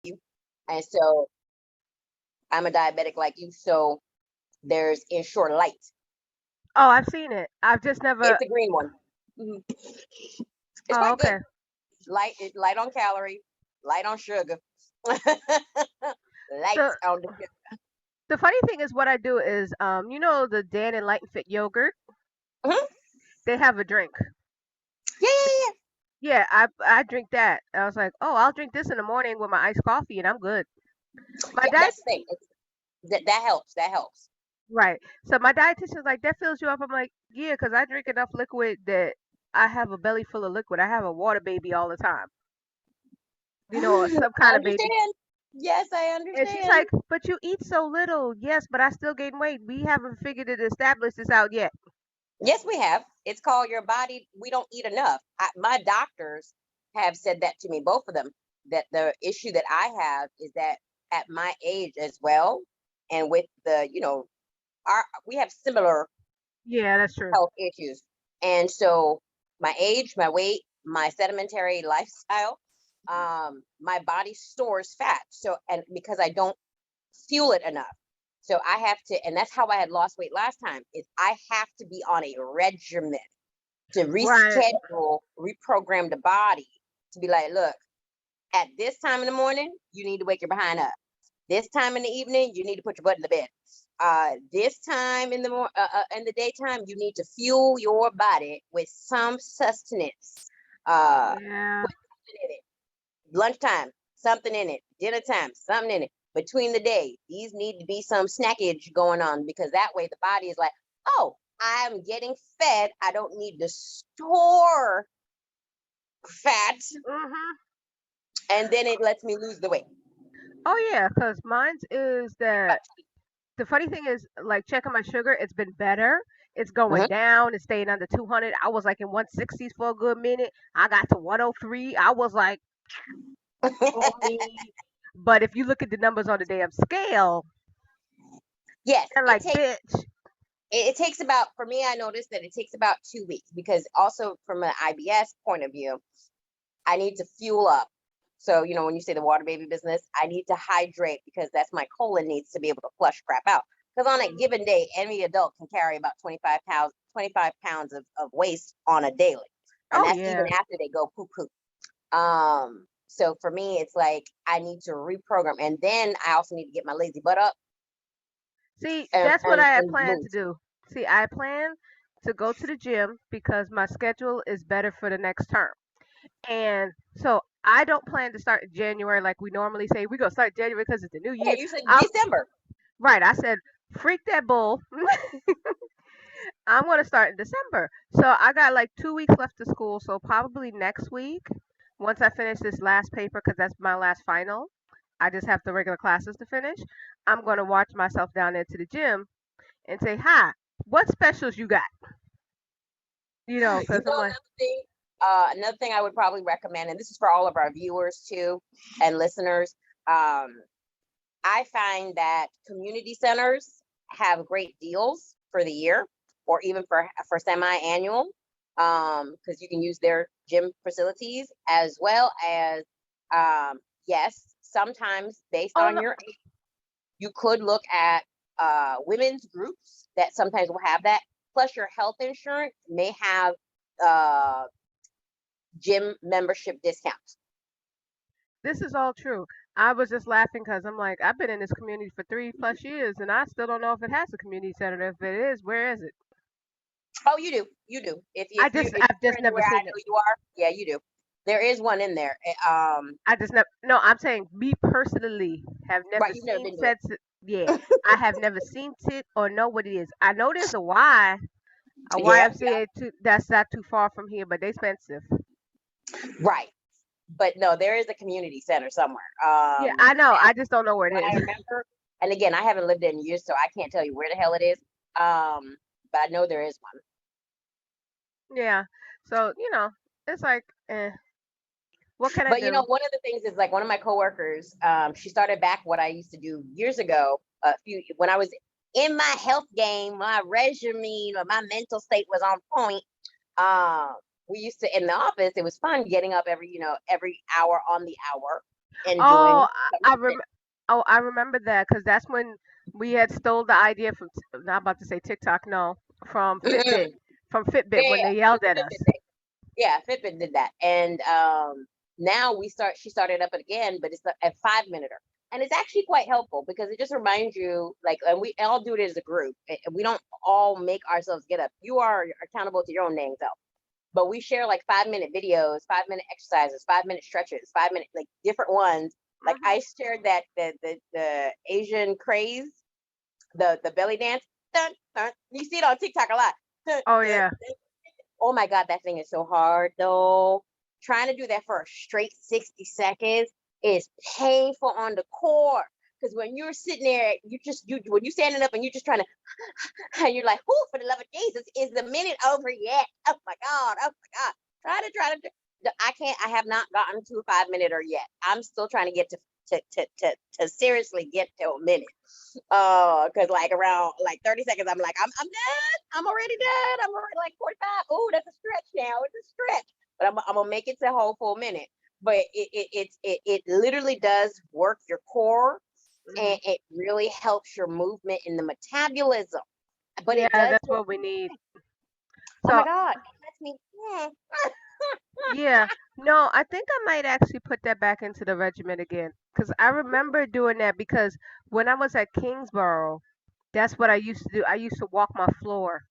And so I'm a diabetic like you. So there's Ensure Light. Oh, I've seen it. I've just never. It's a green one. Mhm. It's Oh, quite good. okay. Light on calorie, light on sugar, light The on the sugar. the funny thing is, what I do is, the Dan and Light and Fit yogurt. Mhm. They have a drink. Yeah, yeah, Yeah, I drink that. I was like, oh, I'll drink this in the morning with my iced coffee, and I'm good. My yeah. diet, That's the thing. That helps. That helps. right? So my dietitian's like, that fills you up. I'm like, yeah, because I drink enough liquid that I have a belly full of liquid. I have a water baby all the time, or some I kind of baby. understand. Yes, I And she's understand. like, but you eat so little. Yes, but I still gain weight. We haven't figured it, established this out yet. Yes, we have. It's called your body. We don't eat enough. My doctors have said that to me, both of them. That the issue that I have is that at my age as well, and with our we have similar Yeah, that's true. health issues. And so my age, my weight, my sedentary lifestyle, my body stores fat. So, and because I don't fuel it enough. So I have to, and that's how I had lost weight last time, is I have to be on a regimen to Right. reschedule, reprogram the body to be like, look, at this time in the morning, you need to wake your behind up. This time in the evening, you need to put your butt in the bed. This time in the daytime, you need to fuel your body with some sustenance. Yeah. Put something in it. Lunchtime, something in it. Dinner time, something in it. Between the day, these need to be some snackage going on because that way the body is like, oh, I'm getting fed. I don't need to store fat, Mhm. and then it lets me lose the weight. Oh yeah, cause mine's is that the funny thing is, like checking my sugar, it's been better. It's going Mhm. down. It's staying under 200. I was like in 160s for a good minute. I got to 103. I was like, oh me. But if you look at the numbers on the damn scale, Yes, they're it like, takes bitch. it takes about, for me, I noticed that it takes about 2 weeks because also from an IBS point of view, I need to fuel up. So, when you say the water baby business, I need to hydrate because that's my colon needs to be able to flush crap out. Because on a given day, any adult can carry about 25 pounds of waste on a daily. And Oh that's even yeah. after they go poo poo. So for me, it's like I need to reprogram. And then I also need to get my lazy butt up See, and, that's what and, I had and planned move. to do. See, I plan to go to the gym because my schedule is better for the next term. And so I don't plan to start in January like we normally say. We're gonna start January because it's the new Yeah, year. you said I'm December. right. I said, freak that bull. I'm gonna start in December. So I got like 2 weeks left of school. So probably next week, once I finish this last paper, because that's my last final. I just have the regular classes to finish. I'm gonna watch myself down there to the gym and say, "Hi, what specials you got?" Because I'm like, Another thing I would probably recommend, and this is for all of our viewers too and listeners. I find that community centers have great deals for the year, or even for semi-annual, because you can use their gym facilities as well as, yes, sometimes based "Oh on no, your age, you could look at women's groups that sometimes will have that. Plus, your health insurance may have uh, gym membership discounts. this is all true." I was just laughing because I'm like, I've been in this community for 3+ years, and I still don't know if it has a community center. If it is, where is it? Oh, you do, you do. If I've you're just in never where I seen it. know you are, yeah, you do. There is one in there. I just never. No, I'm saying me personally have never Right, you've never seen been to it. said. Yeah, I have never seen it or know what it is. I know there's a Yeah, YMCA too. That's not too far from here, but they expensive. right. But no, there is a community center somewhere. Yeah, I know. And I just don't know where what it I is. remember, and again, I haven't lived there in years, so I can't tell you where the hell it is. But I know there is one. Yeah. So it's like, what can I But do? one of the things is like one of my coworkers, she started back what I used to do years ago, when I was in my health game, my regimen or my mental state was on point. Uh, we used to in the office. It was fun getting up every hour on the hour. and Oh, doing some of it. I remember that because that's when we had stole the idea from. Not about to say TikTok, no, from Fitbit, Mhm. from Fitbit Yeah, when yeah, they with yelled the at us. Fitbit thing. Yeah, Fitbit did that, and now she started up again, but it's a 5 minute. And it's actually quite helpful because it just reminds you, like, and we all do it as a group. We don't all make ourselves get up. You are accountable to your own dang self. But we share like 5 minute videos, 5 minute exercises, 5 minute stretches, 5 minute, like, different ones. Like, Hmm. I shared that the Asian craze, the belly dance. Dun, dun. You see it on TikTok a lot. Dun, Oh dun. yeah, Oh my God, that thing is so hard though. Trying to do that for a straight 60 seconds is painful on the core. Because when you're sitting there, when you're standing up and you're just trying to, and you're like, "Whoo, for the love of Jesus, is the minute over yet?" Oh my God, oh my God. I can't, I have not gotten to a 5 minute or yet. I'm still trying to get to seriously get to a minute. Because like around like 30 seconds, I'm like, I'm done. I'm already done. I'm already like 45. Oh, that's a stretch now. It's a stretch. But I'm gonna make it to a whole full minute. But it literally does work your core, hmm, and it really helps your movement in the metabolism. But yeah. it does That's work. what we need. Oh my So God. It lets me. yeah, no, I think I might actually put that back into the regiment again because I remember doing that because when I was at Kingsborough, that's what I used to do. I used to walk my floor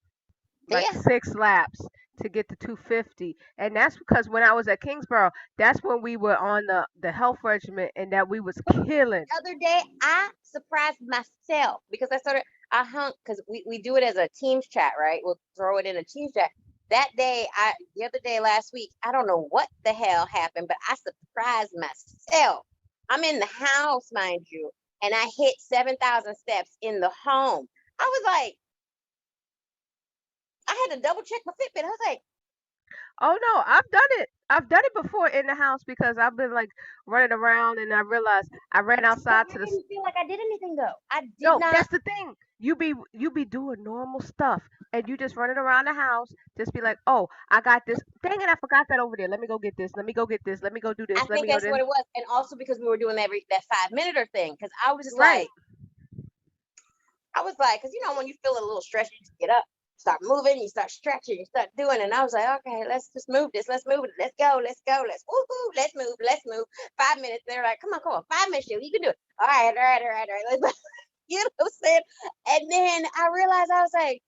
like Yeah. 6 laps to get to 250. And that's because when I was at Kingsborough, that's when we were on the health regimen and that we was killing. Other day, I surprised myself because I hung, because we do it as a Teams chat, right? We'll throw it in a Teams chat. The other day last week, I don't know what the hell happened, but I surprised myself. I'm in the house, mind you, and I hit 7,000 steps in the home. I was like, I had to double check my Fitbit. I was like, Oh no, I've done it. I've done it before in the house because I've been like running around and I realized I ran but outside I to the. didn't feel like I did anything though. I did No, not. that's the thing. You be doing normal stuff and you just running around the house, just be like, "Oh, I got this. Dang it, I forgot that over there. Let me go get this. Let me go get this. Let me go do I this. Let think me go that's this." what it was, and also because we were doing that 5 minute thing. Because Right. I was like, because when you feel a little stressed, you just get up, start moving, you start stretching, you start doing. And I was like, okay, let's just move this. Let's move it. Let's go. Let's go. Let's woohoo. Let's move. Let's move. 5 minutes. They're like, come on. 5 minutes, you can do it. All right, all right, all right, all right. Let's, you know what I'm saying? And then I realized I was like,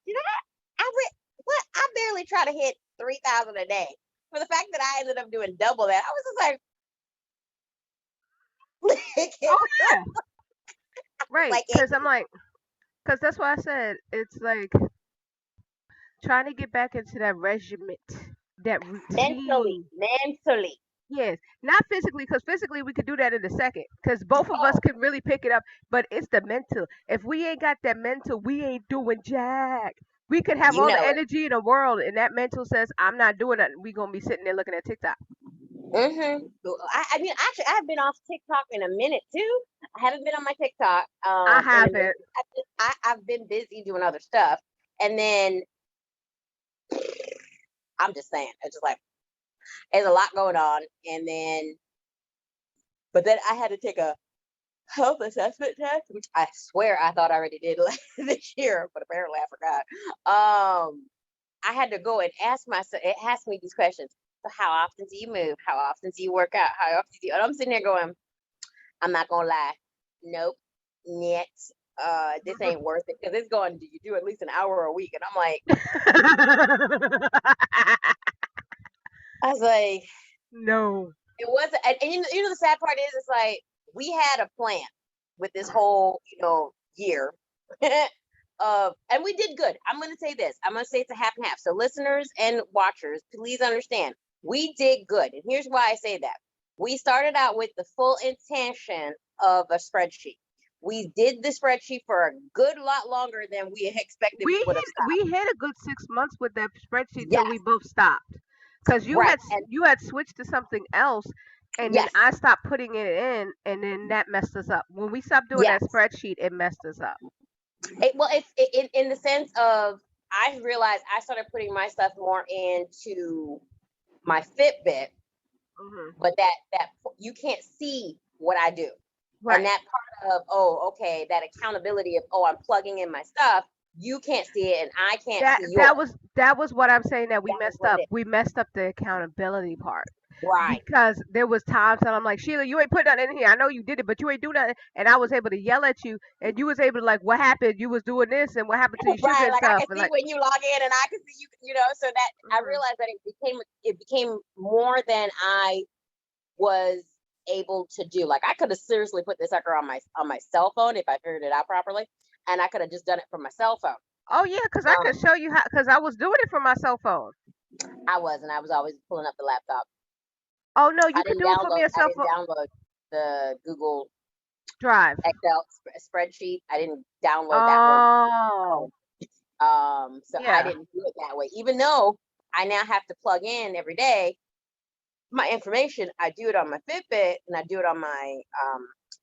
what? I barely try to hit 3,000 a day. For the fact that I ended up doing double that, I was just like, Oh yeah. Right. like it, Cause I'm like, cause that's why I said it's like trying to get back into that regiment, that mentally, routine. mentally. Yes, not physically, because physically we could do that in a second, because both of us Oh, could really pick it up. But it's the mental. If we ain't got that mental, we ain't doing jack. We could have you all the know it. energy in the world, and that mental says, "I'm not doing that." We gonna be sitting there looking at TikTok. I mean, actually, I've been off TikTok in a minute too. I haven't been on my TikTok I in a minute. haven't. I've been busy doing other stuff, and then I'm just saying, it's just like there's a lot going on, and then but then I had to take a health assessment test, which I swear I thought I already did this year, but apparently I forgot. I had to go and ask myself. It asked me these questions. So, how often do you move? How often do you work out? How often do you? And I'm sitting there going, I'm not gonna lie. Nope. Yet. This ain't worth it because it's going. Do you do at least an hour a week? And I'm like, I was like, No. it wasn't. And the sad part is, it's like we had a plan with this whole year. And we did good. I'm gonna say this. I'm gonna say it's a half and half. So listeners and watchers, please understand, we did good. And here's why I say that. We started out with the full intention of a spreadsheet. We did the spreadsheet for a good lot longer than we expected We we would have hit stopped. we hit a good 6 months with that spreadsheet till we Yes, both stopped. Cause right. And you had switched to something else, and then yes, I stopped putting it in, and then that messed us up. When we stopped doing that yes. spreadsheet, it messed us up. Well, in the sense of I realized I started putting my stuff more into my Fitbit, Hmm. but that you can't see. what I do. Right. And that part of, okay, that accountability of, I'm plugging in my stuff, you can't see it and I can't That see that yours. was that was what I'm saying that we That was messed what up. it is. We messed up the accountability part. Right. Because there was times that I'm like, Sheila, you ain't put nothing in here. I know you did it, but you ain't do nothing. And I was able to yell at you, and you was able to like, what happened? You was doing this, and what happened to your sugar Right. and Like I stuff, can and see like, when you log in and I can see you, so that I mhm. realized that it became more than I was able to do. Like I could have seriously put this sucker on my cell phone if I figured it out properly. And I could have just done it from my cell phone. Oh yeah, because I could show you how. Because I was doing it from my cell phone. I wasn't. I was always pulling up the laptop. Oh no, you could do it from your I cell didn't phone download the Google drive. Excel spreadsheet. I didn't download that one. Oh So I yeah. didn't do it that way. Even though I now have to plug in every day my information, I do it on my Fitbit and I do it on my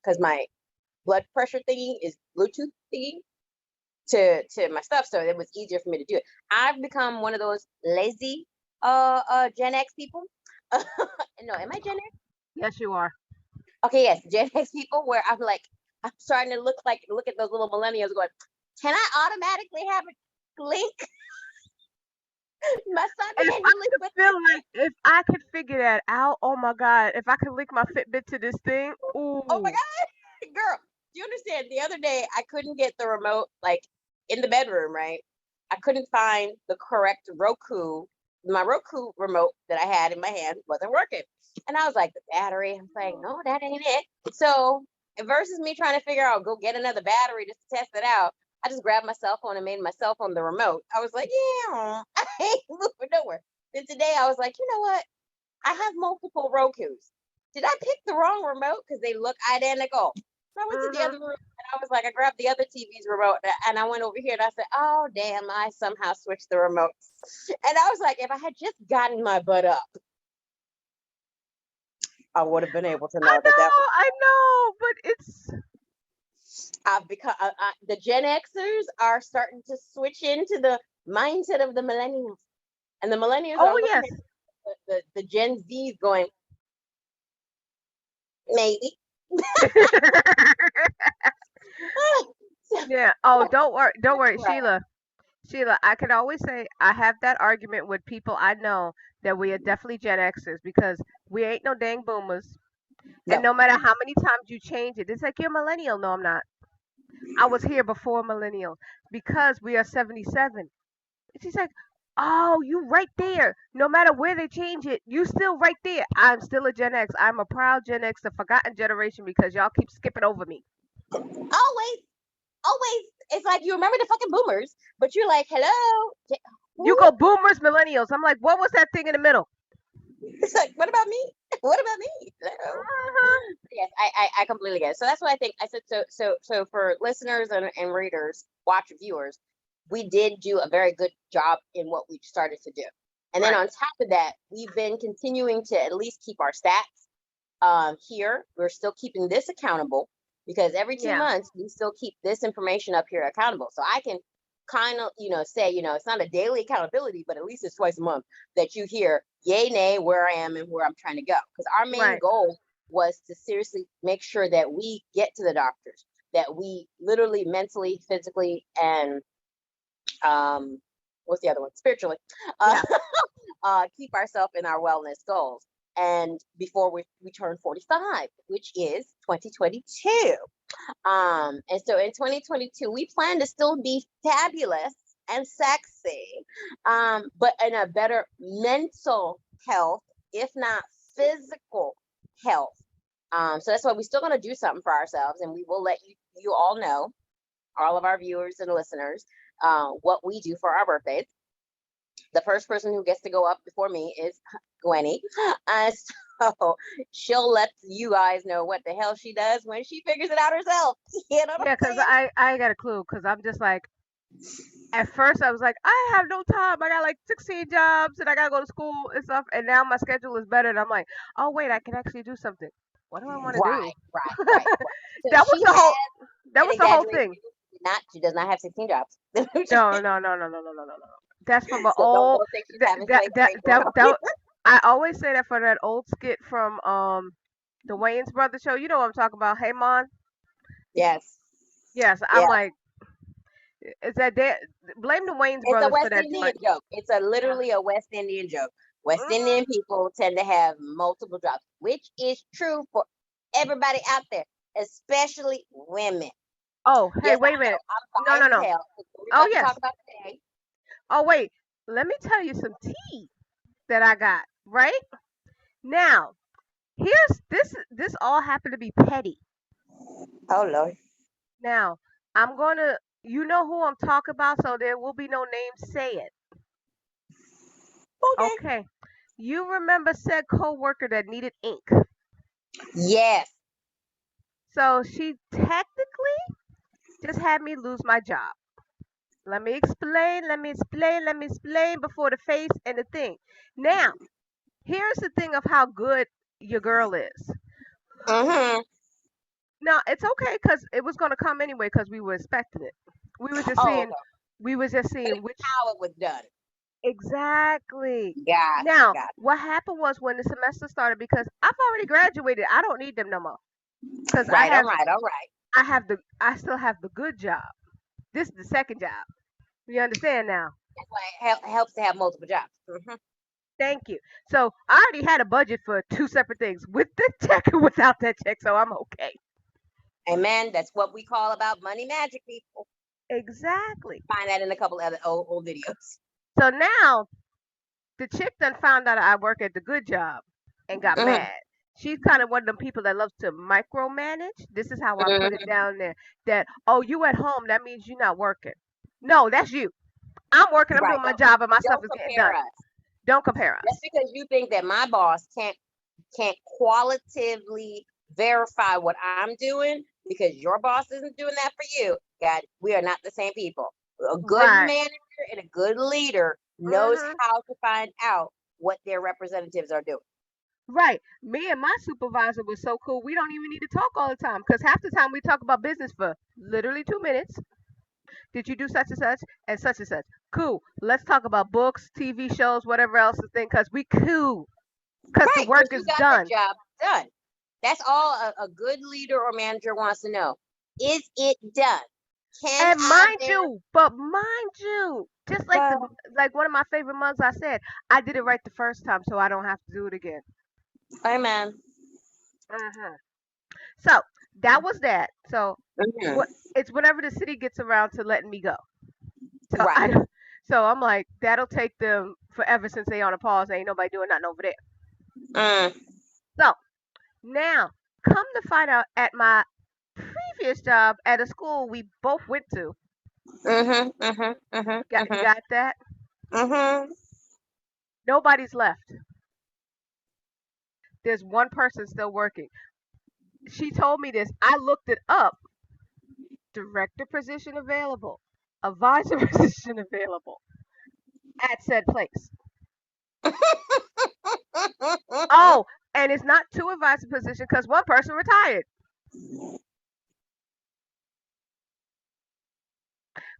because my blood pressure thingy is Bluetooth thingy to my stuff, so it was easier for me to do it. I've become one of those lazy Gen X people. No, am I Gen X? Yes, you are. Okay, yes, Gen X people where I'm like, I'm starting to look at those little millennials going, can I automatically have a link? My son If can't I really could put feel like if I could figure that out, oh my god! If I could link my Fitbit to this thing, oh my ooh. God, girl, do you understand? The other day I couldn't get the remote like in the bedroom, right? I couldn't find the correct Roku. My Roku remote that I had in my hand wasn't working. And I was like, the battery. I was like, no, that ain't it. So versus me trying to figure out, go get another battery just to test it out, I just grabbed my cell phone and made my cell phone the remote. I was like, yeah, I ain't moving nowhere. Then today I was like, you know what? I have multiple Rokus. Did I pick the wrong remote? Because they look identical. So I went to the Mhm. other room and I was like, I grabbed the other TV's remote and I went over here and I said, oh, damn, I somehow switched the remotes. And I was like, if I had just gotten my butt up, I would have been able to know that was. I know, but it's I've become the Gen Xers are starting to switch into the mindset of the millennials, and the millennials oh are looking yes. at the Gen Zs going, maybe. Yeah. Oh, don't worry, Sheila. Sheila, I can always say I have that argument with people I know that we are definitely Gen Xers because we ain't no dang boomers. And No. no matter how many times you change it, it's like you're millennial. No, I'm not. I was here before millennial because we are 77. And she's like, oh, you right there. No matter where they change it, you still right there. I'm still a Gen X. I'm a proud Gen X, the forgotten generation because y'all keep skipping over me. Always, always. It's like you remember the fucking boomers, but you're like, hello. You Who? go boomers, millennials. I'm like, what was that thing in the middle? It's like, what about me? What about me? Hello. Uh-huh. Yes, I completely get it. So that's what I think. I said so for listeners and readers, watch viewers, we did do a very good job in what we started to do. And then Right. on top of that, we've been continuing to at least keep our stats here. We're still keeping this accountable because every two Yeah. months we still keep this information up here accountable. So I can kind of, say, it's not a daily accountability, but at least it's twice a month that you hear yay, nay, where I am and where I'm trying to go. Because our main Right. goal was to seriously make sure that we get to the doctors, that we literally, mentally, physically, and what's the other one? Spiritually, uh, Yeah. keep ourselves in our wellness goals. And before we turn 45, which is 2022. And so in 2022, we plan to still be fabulous and sexy, but in a better mental health, if not physical health. So that's why we're still going to do something for ourselves, and we will let you all know, all of our viewers and listeners, what we do for our birthdays. The first person who gets to go up before me is Gwenny. So she'll let you guys know what the hell she does when she figures it out herself. You know what Yeah, I'm because saying? I got a clue because I'm just like, at first I was like, I have no time. I got like 16 jobs and I got to go to school and stuff. And now my schedule is better. And I'm like, oh, wait, I can actually do something. What do I want to do? Right. So That was she the whole, has that an was the whole exaggerated thing. view. She does not have 16 jobs. No, no, no, no, no, no, no, no, no. That's from an So old, don't think she's having slave trade going that, on. I always say that for that old skit from, the Wayans Brothers show. You know what I'm talking about? Hey, Mon. Yes. Yes, I'm Yeah. like, is that they blame the Wayans It's a Brothers for West that Indian joint? joke. It's a Yeah. literally a West Indian joke. West Mhm. Indian people tend to have multiple jobs, which is true for everybody out there, especially women. Oh, hey, Yes, wait a I know. minute. I'm No, no, biased as no. hell. That's what we're Oh about to yes. talk about today. Oh wait. Let me tell you some tea that I got. Right now, here's this. This all happened to be petty. Oh Lord. Now, I'm gonna. You know who I'm talking about, so there will be no name said. Okay. Okay. You remember said coworker that needed ink. Yes. So she technically just had me lose my job. Let me explain before the face and the thing. Now, here's the thing of how good your girl is. Mm-hmm. Now, it's okay because it was going to come anyway because we were expecting it. We were just Oh, seeing, okay. we were just But seeing it's which, how it was done. exactly. Gotcha. Now, Gotcha. what happened was when the semester started, because I've already graduated, I don't need them no more. Because Right. All right. All right. I still have the good job. This is the second job. You understand now? That's why it helps to have multiple jobs. Hmm. Thank you. So I already had a budget for two separate things, with the check and without that check, so I'm okay. Amen. That's what we call about money magic, people. Exactly. Find that in a couple other old videos. So now the chick done found out I work at the good job and got Hmm. mad. She's kind of one of them people that loves to micromanage. This is how I put it Hmm. down there. That, oh, you at home, that means you're not working. No, that's you. I'm working, I'm Right. doing my job, and my stuff Don't is getting compare done. us. Don't compare Just us. because you think that my boss can't qualitatively verify what I'm doing because your boss isn't doing that for you. God, we are not the same people. A good Right. manager and a good leader knows Hmm. how to find out what their representatives are doing. Right. Me and my supervisor was so cool. We don't even need to talk all the time because half the time we talk about business for literally 2 minutes. Did you do such and such and such and such? Cool. Let's talk about books, TV shows, whatever else the thing, because we cool. Because the Right, work because you is got the done. job done. That's all a good leader or manager wants to know. Is it done? Can And I mind you, just verify? like one of my favorite mugs I said, I did it right the first time, so I don't have to do it again. Amen. Hmm. So that was that. So Hmm. what? It's whenever the city gets around to letting me go. So Right. I, so I'm like, that'll take them forever since they on a pause. Ain't nobody doing nothing over there. Mm. So now, come to find out, at my previous job at a school we both went to, Mhm. Mhm. Mhm. you Mhm. got that? Mhm. Nobody's left. There's one person still working. She told me this. I looked it up. Director position available. Advisor position available at said place. Oh, and it's not two advisor position because one person retired.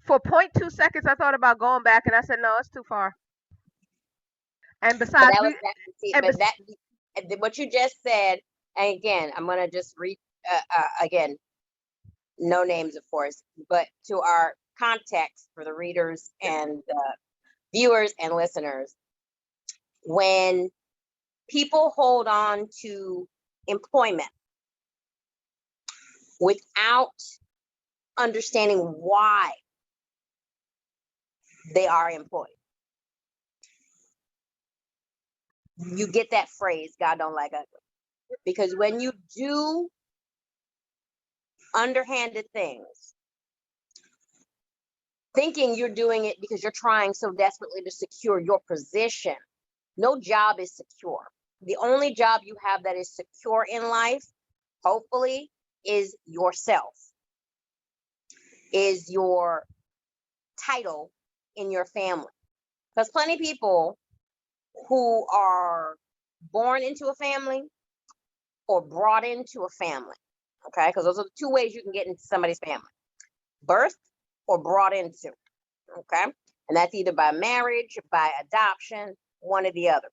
For point 0.2 seconds, I thought about going back, and I said, no, it's too far. And But besides, that was we that. See, and but bes- that what you just said. And again, I'm gonna just read again. No names, of course, but to our context for the readers and viewers and listeners, when people hold on to employment without understanding why they are employed, you get that phrase, God don't like ugly. Because when you do underhanded things, thinking you're doing it because you're trying so desperately to secure your position, no job is secure. The only job you have that is secure in life, hopefully, is yourself, is your title in your family. Because plenty of people who are born into a family or brought into a family, okay? Because those are the two ways you can get into somebody's family: birth or brought into, okay? And that's either by marriage, by adoption, one or the other.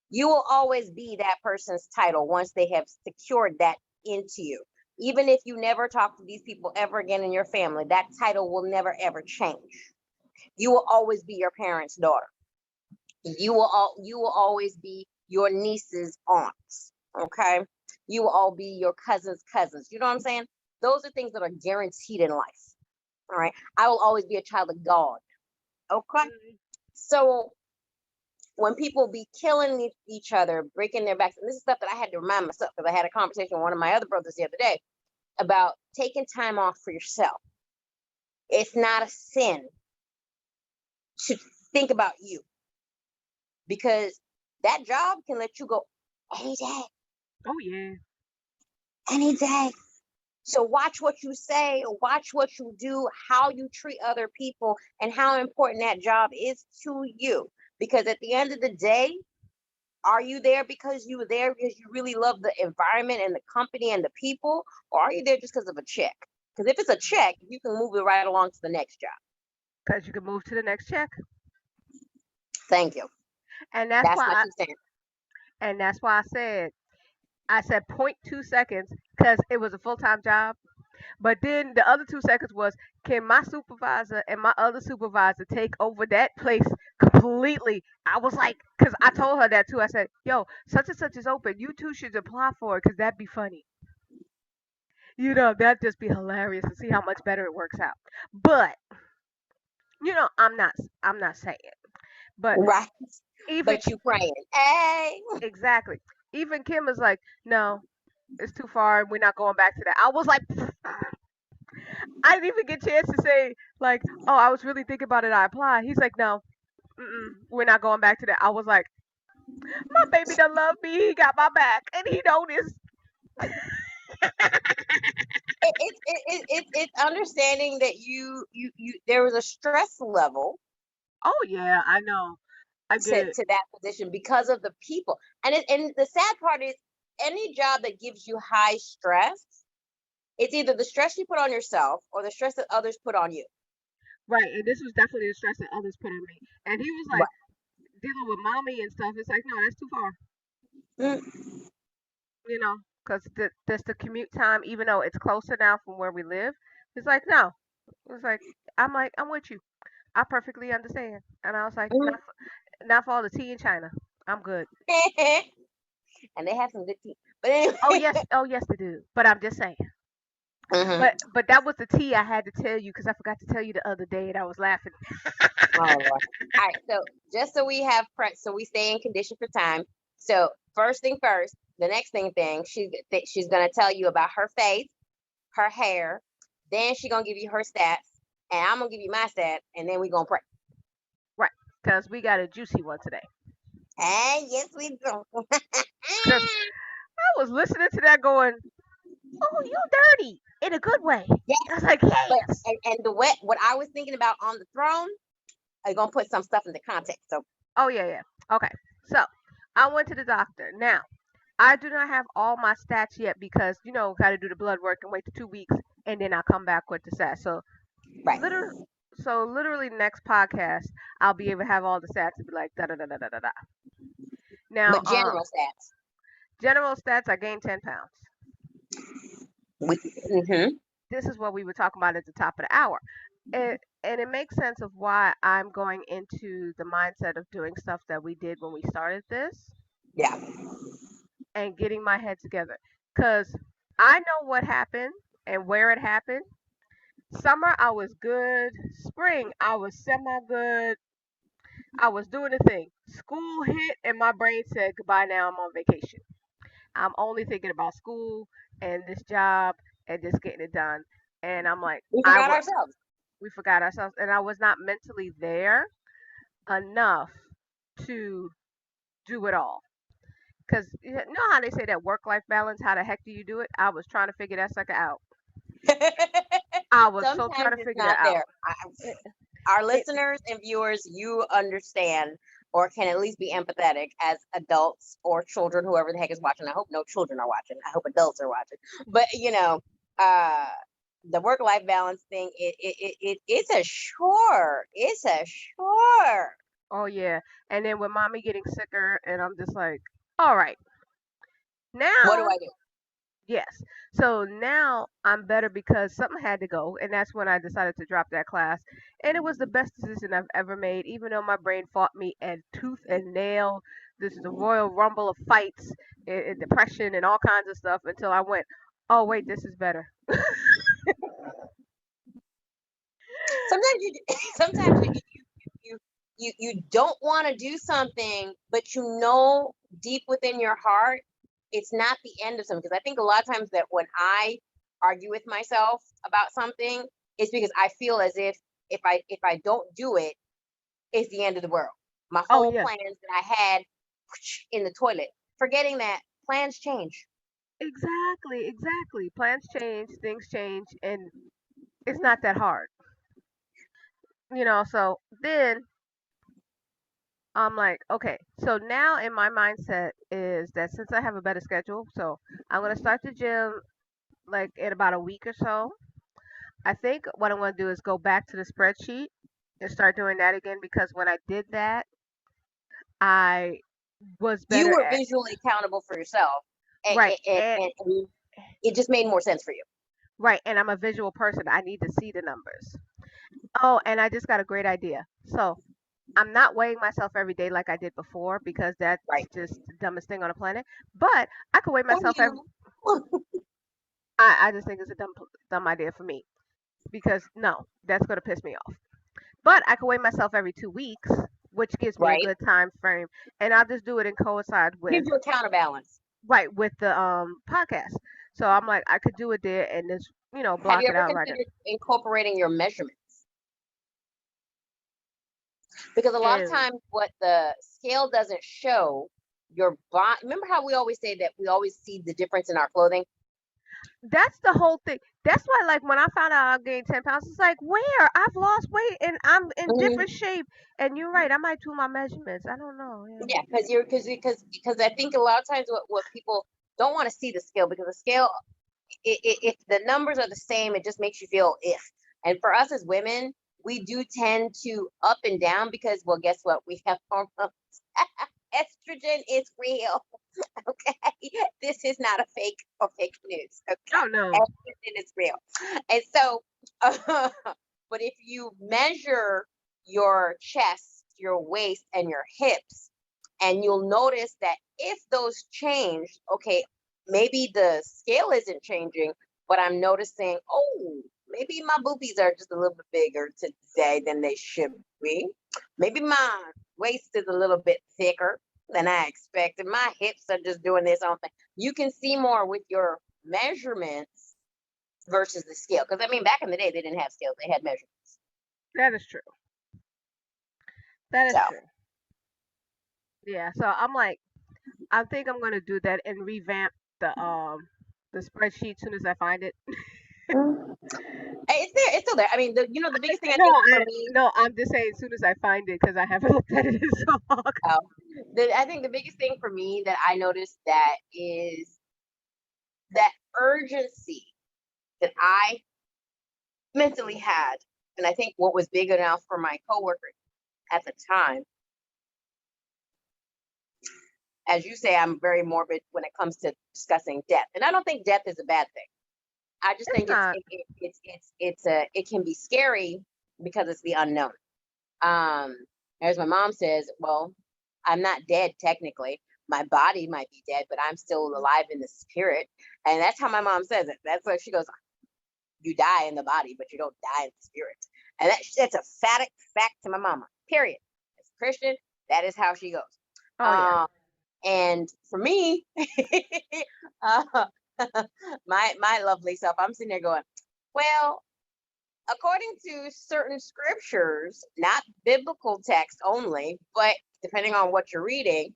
You will always be that person's title once they have secured that into you. Even if you never talk to these people ever again in your family, that title will never ever change. You will always be your parents' daughter. You will always be your niece's aunts. Okay. You will all be your cousin's cousins. You know what I'm saying? Those are things that are guaranteed in life. All right. I will always be a child of God. Okay. Mhm. So when people be killing each other, breaking their backs, and this is stuff that I had to remind myself because I had a conversation with one of my other brothers the other day about taking time off for yourself. It's not a sin to think about you because that job can let you go any day, Oh yeah. any day. So watch what you say, watch what you do, how you treat other people, and how important that job is to you. Because at the end of the day, are you there because you were there because you really love the environment and the company and the people, or are you there just because of a check? Because if it's a check, you can move it right along to the next job. Because you can move to the next check. Thank you. And that's That's why my I, 2 cents. and that's why I said 0.2 seconds because it was a full time job. But then the other 2 seconds was, can my supervisor and my other supervisor take over that place completely? I was like, because I told her that too. I said, yo, such and such is open. You two should apply for it because that'd be funny. That'd just be hilarious to see how much better it works out. But, I'm not saying. But Right. even, But you praying. Hey. exactly. Even Kim is like, no, it's too far and we're not going back to that. I was like, I didn't even get a chance to say, like, oh, I was really thinking about it. I applied. He's like, no, we're not going back to that. I was like, my baby don't love me. He got my back, and he noticed. It's understanding that you there was a stress level Oh yeah, I know. I get it. to that position because of the people. And the sad part is any job that gives you high stress, it's either the stress you put on yourself or the stress that others put on you. Right, and this was definitely the stress that others put on me. And he was like Right. dealing with mommy and stuff. It's like, no, that's too far. Mm. You know, because that's the commute time, even though it's closer now from where we live. It's like, no. It's like, I'm with you. I perfectly understand. And I was like, not for all the tea in China. I'm good. And they have some good tea. But anyway. Oh yes, they do. But I'm just saying. Mhm. But that was the tea I had to tell you because I forgot to tell you the other day and I was laughing. Oh Lord. All right. So just so we have so we stay in condition for time. So first thing first, the next thing she's gonna tell you about her face, her hair. Then she's gonna give you her stats, and I'm gonna give you my stats, and then we're gonna pray. Right, because we got a juicy one today. And yes, we do. Because I was listening to that going, oh, you dirty in a good way. Yes, I was like, but yes. and what I was thinking about on the throne, I'm gonna put some stuff into context. So Oh, yeah, yeah. Okay. So I went to the doctor. Now, I do not have all my stats yet because, got to do the blood work and wait 2 weeks and then I'll come back with the stats. right, Literally, literally next podcast, I'll be able to have all the stats and be like, da da da da da da da. Now, but general stats. general stats, I gained 10 pounds. Mm-hmm. This is what we were talking about at the top of the hour. And it makes sense of why I'm going into the mindset of doing stuff that we did when we started this Yeah. and getting my head together. Because I know what happened and where it happened. Summer, I was good. Spring, I was semi good. I was doing the thing. School hit, and my brain said, goodbye, now I'm on vacation. I'm only thinking about school and this job and just getting it done. And I'm like, We forgot ourselves. we forgot ourselves. And I was not mentally there enough to do it all. Because you know how they say that work life balance, how the heck do you do it? I was trying to figure that sucker out. I was so trying Sometimes to it's figure not that out. there. It, Our it, listeners and viewers, you understand or can at least be empathetic as adults or children, whoever the heck is watching. I hope no children are watching. I hope adults are watching. But uh, the work life balance thing, it's a chore. It's a chore. Oh yeah. And then with mommy getting sicker, and I'm just like, all right, What do now, I do? yes. So now I'm better because something had to go, and that's when I decided to drop that class. And it was the best decision I've ever made, even though my brain fought me and tooth and nail. This is the royal rumble of fights and depression and all kinds of stuff until I went, oh wait, this is better. Sometimes you sometimes you don't want to do something, but you know deep within your heart it's not the end of something. Because I think a lot of times that when I argue with myself about something, it's because I feel as if I don't do it, it's the end of the world. My Oh whole yeah, plans that I had in the toilet, forgetting that plans change. exactly, exactly. Plans change, things change, and it's not that hard, So then I'm like, okay, so now in my mindset is that since I have a better schedule, so I'm gonna start the gym like in about a week or so. I think what I'm gonna do is go back to the spreadsheet and start doing that again because when I did that, I was You better were at visually accountable for yourself, and, right and it just made more sense for you. right, and I'm a visual person. I need to see the numbers. Oh, and I just got a great idea. So I'm not weighing myself every day like I did before because that's Right. just the dumbest thing on the planet. But I could weigh For myself every. you. I just think it's a dumb idea for me because no, that's gonna piss me off. But I can weigh myself every 2 weeks, which gives me a Right. good time frame, and I'll just do it and coincide with Gives you a counterbalance. right with the podcast. So I'm like, I could do it there and just Have block you it ever out right there. considered incorporating your measurements? Because a lot of And times, what the scale doesn't show, your body. Remember how we always say that we always see the difference in our clothing? that's the whole thing. That's why, like, when I found out I gained 10 pounds, it's like, where I've lost weight and I'm in Mhm. different shape. And you're right, I might do my measurements. I don't know. Yeah. Yeah, because you're because I think a lot of times what people don't want to see the scale because the scale, if the numbers are the same, it just makes you feel if. And for us as women, we do tend to up and down because, well, guess what? We have hormones. Estrogen is real. Okay, this is not a fake or fake news. Okay, Oh no, estrogen is real, and so, but if you measure your chest, your waist, and your hips, and you'll notice that if those change, okay, maybe the scale isn't changing, but I'm noticing, oh, maybe my boobies are just a little bit bigger today than they should be. Maybe my waist is a little bit thicker than I expected. My hips are just doing this on thing. You can see more with your measurements versus the scale. Because I mean, back in the day, they didn't have scales; they had measurements. that is true. That So is true. Yeah. So I'm like, I think I'm gonna do that and revamp the spreadsheet soon as I find it. mm, it's there. It's still there. I mean, the biggest thing I No, think for me, no, I'm just saying as soon as I find it because I haven't looked at it in so long. uh, I think the biggest thing for me that I noticed that is that urgency that I mentally had, and I think what was big enough for my coworkers at the time, as you say, I'm very morbid when it comes to discussing death, and I don't think death is a bad thing. I just It's think not. it can be scary because it's the unknown. Um, as my mom says, well, I'm not dead technically. My body might be dead, but I'm still alive in the spirit, and that's how my mom says it. That's what she goes. You die in the body, but you don't die in the spirit, and that's a fact to my mama. Period. As a Christian, that is how she goes. Oh yeah. Um, and for me, uh, my lovely self, I'm sitting there going, well, according to certain scriptures, not biblical text only, but depending on what you're reading,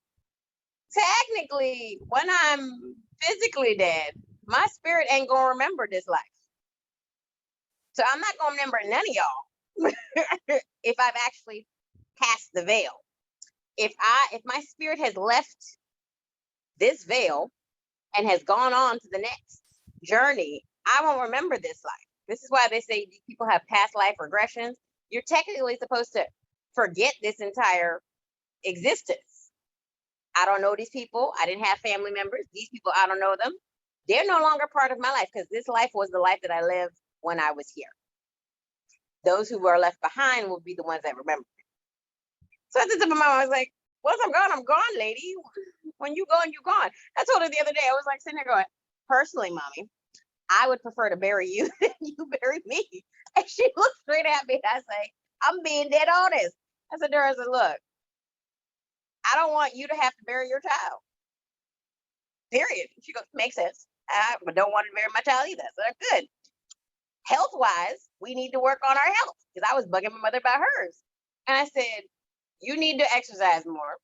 technically, when I'm physically dead, my spirit ain't gonna remember this life. So I'm not gonna remember none of y'all if I've actually passed the veil. If my spirit has left this veil and has gone on to the next journey, I won't remember this life. This is why they say people have past life regressions. You're technically supposed to forget this entire existence. I don't know these people. I didn't have family members. These people, I don't know them. They're no longer part of my life because this life was the life that I lived when I was here. Those who were left behind will be the ones that remember. So at the tip of my mind, I was like, once I'm gone, lady. When you gone, you gone. I told her the other day, I was like sitting there going, personally, mommy, I would prefer to bury you than you bury me. And she looked straight at me and I say, I'm being dead honest. I said to her, I said, look, I don't want you to have to bury your child. Period. She goes, makes sense. I don't want to bury my child either. So they're good. Health wise, we need to work on our health because I was bugging my mother about hers. And I said, you need to exercise more.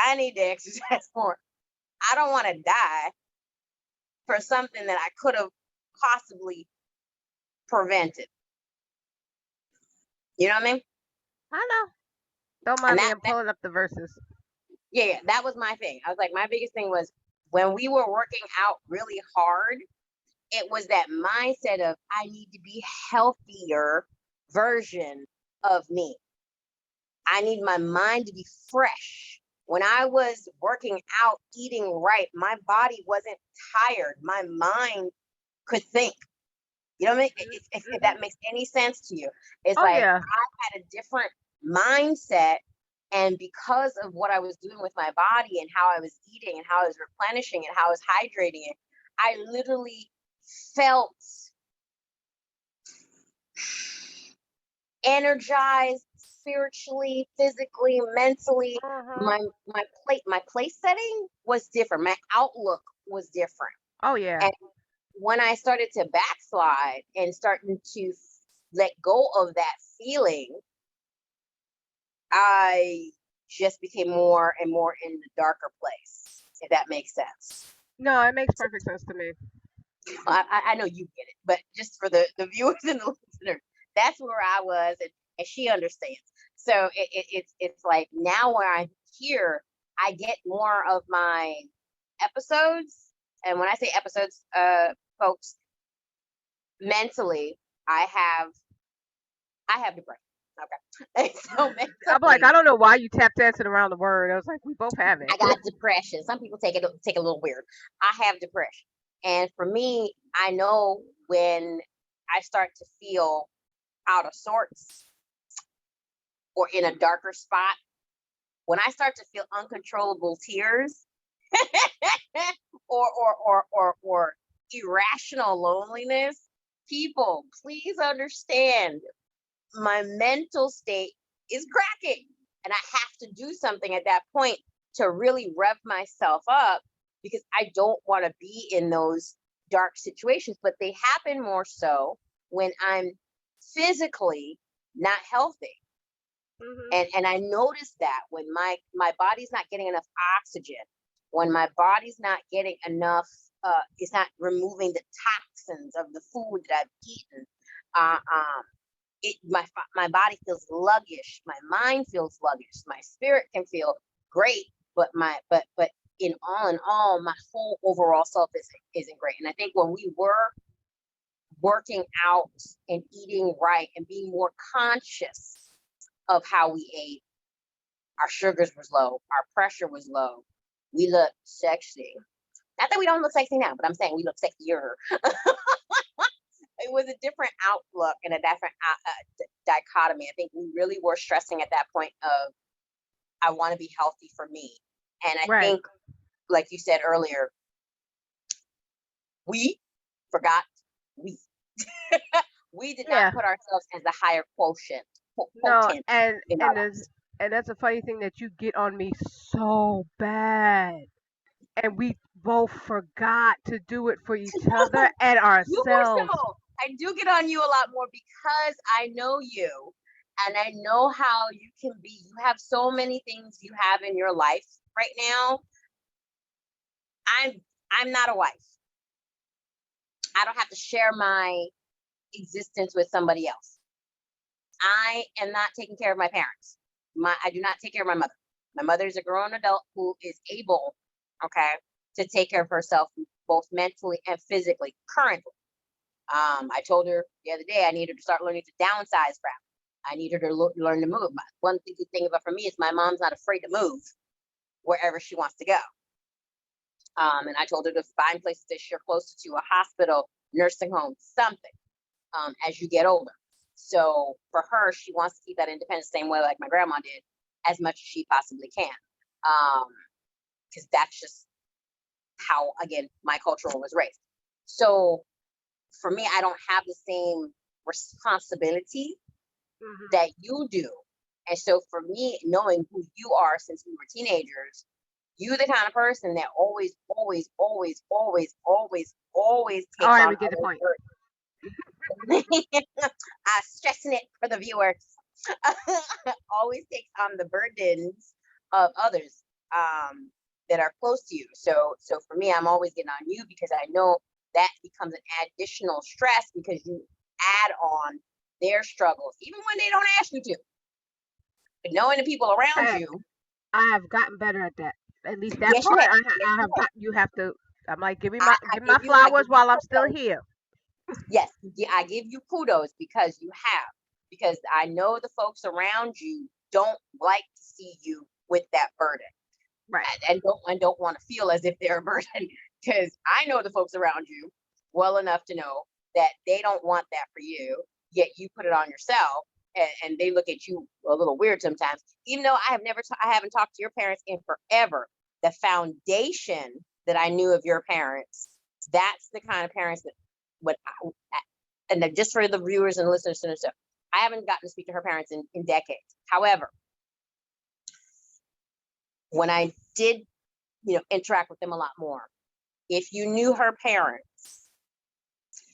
I need to exercise more. I don't want to die for something that I could have possibly prevented. You know what I mean? I know. Don't And mind me. I'm pulling up the verses. yeah, that was my thing. I was like, my biggest thing was when we were working out really hard, it was that mindset of I need to be healthier version of me. I need my mind to be fresh. When I was working out, eating right, my body wasn't tired. My mind could think. You know what I mean? If that makes any sense to you, it's Oh like yeah. I had a different mindset. And because of what I was doing with my body and how I was eating and how I was replenishing and how I was hydrating it, I literally felt energized spiritually, physically, mentally. Mhm. My place setting was different. My outlook was different. Oh yeah. And when I started to backslide and starting to let go of that feeling, I just became more and more in the darker place, if that makes sense. No, it makes perfect sense to me. I know you get it, but just for the viewers and the listeners, that's where I was, and she understands. So it's like now where I'm here, I get more of my episodes, and when I say episodes, folks, mentally, I have depression. Okay, so I'm like, mentally, I don't know why you tap dancing around the word. I was like, we both have it. I got depression. Some people take a little weird. I have depression. And for me, I know when I start to feel out of sorts or in a darker spot, when I start to feel uncontrollable tears or irrational loneliness, people, please understand my mental state is cracking. And I have to do something at that point to really rev myself up because I don't want to be in those dark situations. But they happen more so when I'm physically not healthy. Mhm. And I noticed that when my body's not getting enough oxygen, when my body's not getting enough, it's not removing the toxins of the food that I've eaten. Uh, um, my body feels sluggish, my mind feels sluggish, my spirit can feel great, but in all, my whole overall self isn't great. And I think when we were working out and eating right and being more conscious of how we ate, our sugars was low, our pressure was low, we looked sexy. Not that we don't look sexy now, but I'm saying we look sexier. It was a different outlook and a different dichotomy. I think we really were stressing at that point of I want to be healthy for me, and I Right. think, like you said earlier, we forgot we we did not Yeah. put ourselves as the higher No, quotient in our lives. and that's a funny thing that you get on me so bad. And we both forgot to do it for each other and You more ourselves. so. I do get on you a lot more because I know you and I know how you can be. You have so many things you have in your life right now. I'm I'm not a wife. I don't have to share my existence with somebody else. I am not taking care of my parents. I do not take care of my mother. My mother is a grown adult who is able, okay, to take care of herself both mentally and physically currently. I told her the other day I needed to start learning to downsize crap. I need her to learn to move. One good thing about for me is my mom's not afraid to move wherever she wants to go. And I told her to find places that you're closer to, a hospital, nursing home, something, as you get older. So for her, she wants to keep that independence same way like my grandma did, as much as she possibly can. Because that's just how, again, my culture was raised. So for me, I don't have the same responsibility that you do. And so for me, knowing who you are since we were teenagers, you the kind of person that always All takes right, on we get the other point. I'm stressing it for the viewers. Always takes on the burdens of others that are close to you. So for me, I'm always getting on you because I know that becomes an additional stress because you add on their struggles, even when they don't ask you to. But knowing the people around Hey, you, I have gotten better at that. At least that yes, you part, have. Yes, I you have have. got. You have to. I'm like, give I me my I flowers give you while I'm still kudos. here. Yes, I give you kudos because you have. Because I know the folks around you don't like to see you with that burden, Right. and don't want to feel as if they're a burden. Because I know the folks around you well enough to know that they don't want that for you. Yet you put it on yourself, and they look at you a little weird sometimes. Even though I haven't talked to your parents in forever. The foundation that I knew of your parents, that's the kind of parents that what and then just for the viewers and listeners and stuff, I haven't gotten to speak to her parents in decades. However, when I did, interact with them a lot more, if you knew her parents,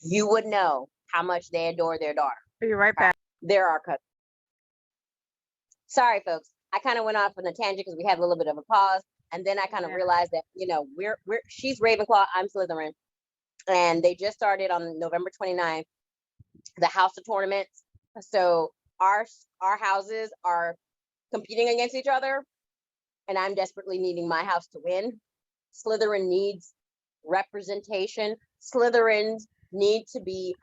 you would know how much they adore their daughter. Be right back. They're our cousins. Sorry, folks. I kind of went off on a tangent because we had a little bit of a pause, and then I kind of realized that she's Ravenclaw, I'm Slytherin, and they just started on November 29th the House of Tournaments. So our houses are competing against each other, and I'm desperately needing my house to win. Slytherin needs representation. Slytherins need to be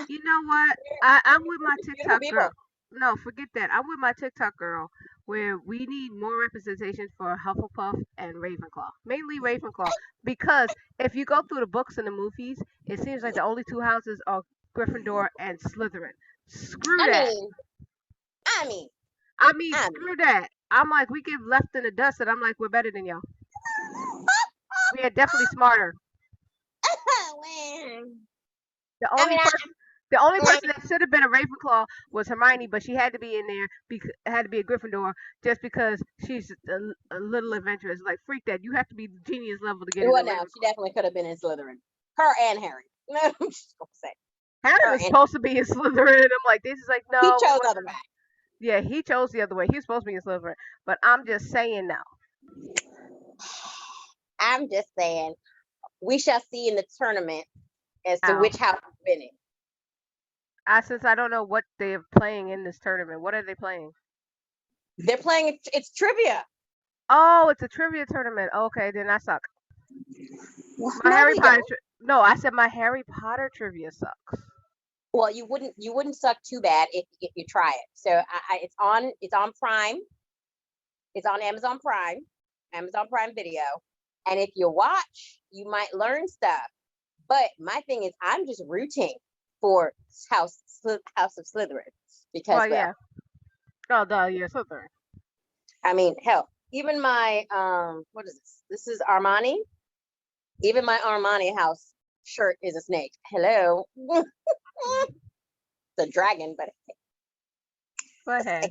You know what? I'm with my beautiful TikTok girl. people. No, forget that. I'm with my TikTok girl where we need more representation for Hufflepuff and Ravenclaw. Mainly Ravenclaw. Because if you go through the books and the movies, it seems like the only two houses are Gryffindor and Slytherin. Screw I that. mean, I mean, I mean, I screw that. I'm like, we get left in the dust, and I'm like, we're better than y'all. We are definitely smarter. mean. The I only mean, person, the only I, person that should have been a Ravenclaw was Hermione, but she had to be in there because had to be a Gryffindor just because she's a little adventurous. Like freak that, you have to be genius level to get into well, now she Ravenclaw. definitely could have been in Slytherin. Her and Harry. I'm just gonna say Harry her was and supposed to be in Slytherin. I'm like, this is like, he no, we chose want. otherwise. Yeah, he chose the other way. He was supposed to be in Slytherin, but I'm just saying now. I'm just saying we shall see in the tournament as to Ow. which house is winning. Since I don't know what they're playing in this tournament. What are they playing? They're playing it's trivia. Oh, it's a trivia tournament. Okay, then I suck. My No, Harry we Potter. don't. No, I said my Harry Potter trivia sucks. Well, you wouldn't suck too bad if you try it. So it's on Prime. It's on Amazon Prime Video, and if you watch, you might learn stuff. But my thing is, I'm just rooting for House of Slytherin because, Well, well, yeah. Oh, duh, yeah, Slytherin. I mean, hell, even my what is this? This is Armani. Even my Armani house shirt is a snake. Hello, it's a dragon, But hey,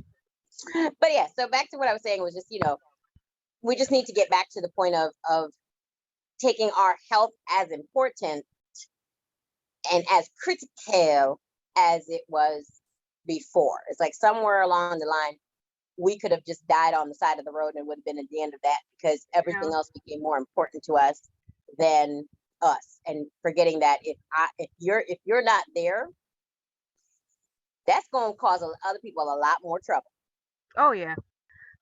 but yeah. So back to what I was saying was just we just need to get back to the point of taking our health as important and as critical as it was before. It's like somewhere along the line we could have just died on the side of the road and would have been at the end of that because yeah. everything else became more important to us than us, and forgetting that if you're not there, that's going to cause other people a lot more trouble. Oh, yeah.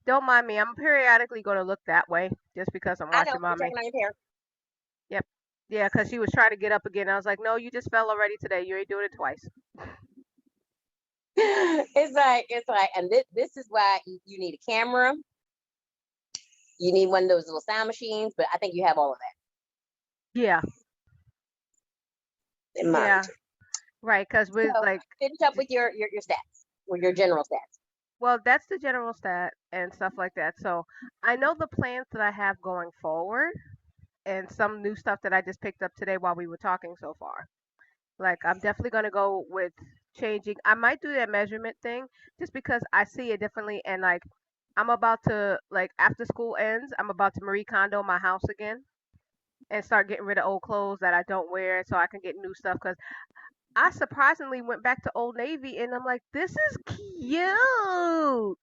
Don't mind me. I'm periodically going to look that way just because I'm I know watching you're mommy. checking on your hair. Yep. Yeah, because she was trying to get up again. I was like, no, you just fell already today. You ain't doing it twice. It's like, and this is why you need a camera. You need one of those little sound machines, but I think you have all of Yeah, that in mind. yeah, right. Because So with like, finish up with your stats, with your general stats. well, that's the general stat and stuff like that. So I know the plans that I have going forward, and some new stuff that I just picked up today while we were talking so far. Like I'm definitely gonna go with changing. I might do that measurement thing just because I see it differently, and like I'm about to, like, after school ends, I'm about to Marie Kondo my house again and start getting rid of old clothes that I don't wear so I can get new stuff. Cause I surprisingly went back to Old Navy and I'm like, this is cute.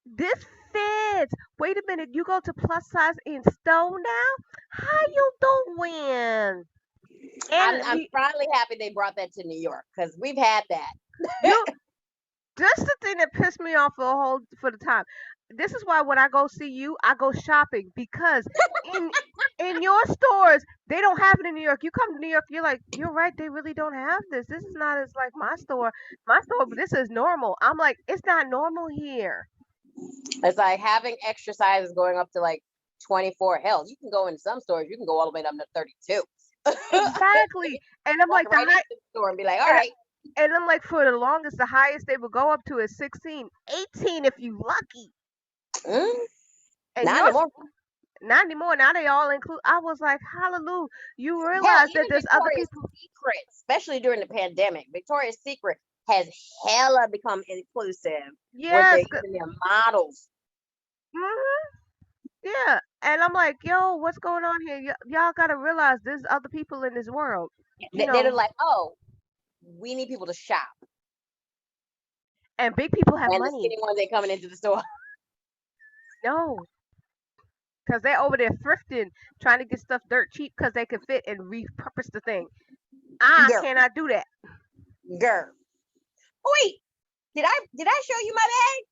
This fits. Wait a minute, you go to plus size in stone now? How you doing? And I'm finally happy they brought that to New York because we've had that. you that's the thing that pissed me off for the time. This is why when I go see you, I go shopping because in in your stores they don't have it in New York. You come to New York, you're like, you're right, they really don't have this. This is not as like my store. My store, but this is normal. I'm like, it's not normal here. It's like having extra sizes going up to like 24. Hell, you can go in some stores, you can go all the way up to 32. Exactly. And I'm Walk like the right high into the store and be like, all and, right, and I'm like for the longest, the highest they would go up to is 16, 18 if you lucky. mm, And not yours anymore. not anymore. Now they all include. I was like, hallelujah. You Hell, realize that even there's other Victoria's people. Secret, especially during the pandemic, Victoria's Secret has hella become inclusive with Yes. even their models. Hmm. Yeah. And I'm like, yo, what's going on here? Y'all got to realize there's other people in this world. You They're know, like, oh, we need people to shop. and big people have And the money. skinny ones ain't coming into the store. No. Because they're over there thrifting, trying to get stuff dirt cheap because they can fit and repurpose the thing. I Girl, cannot do that. girl. Oh, wait, did I show you my bag?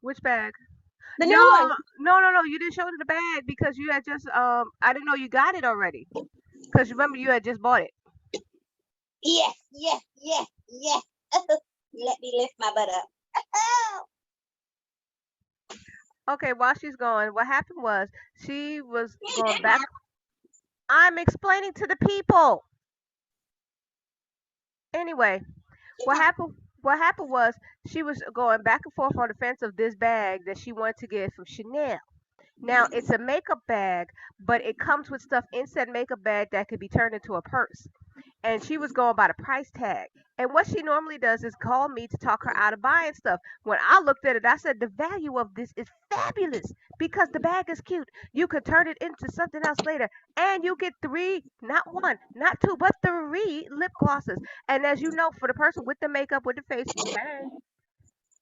Which bag? The No, new one. no. You didn't show me the bag because you had just I didn't know you got it already. Because remember you had just bought it. Yes, yes, yes, yes. Let me lift my butt up. Okay, while she's going, what happened was she was going back. I'm explaining to the people. Anyway, what happened? What happened was she was going back and forth on the fence of this bag that she wanted to get from Chanel. Now it's a makeup bag, but it comes with stuff inside makeup bag that could be turned into a purse. And she was going by the price tag. And what she normally does is call me to talk her out of buying stuff. When I looked at it, I said the value of this is fabulous because the bag is cute. You could turn it into something else later, and you get three, not one, not two, but three lip glosses. And as you know, for the person with the makeup, with the face, bang,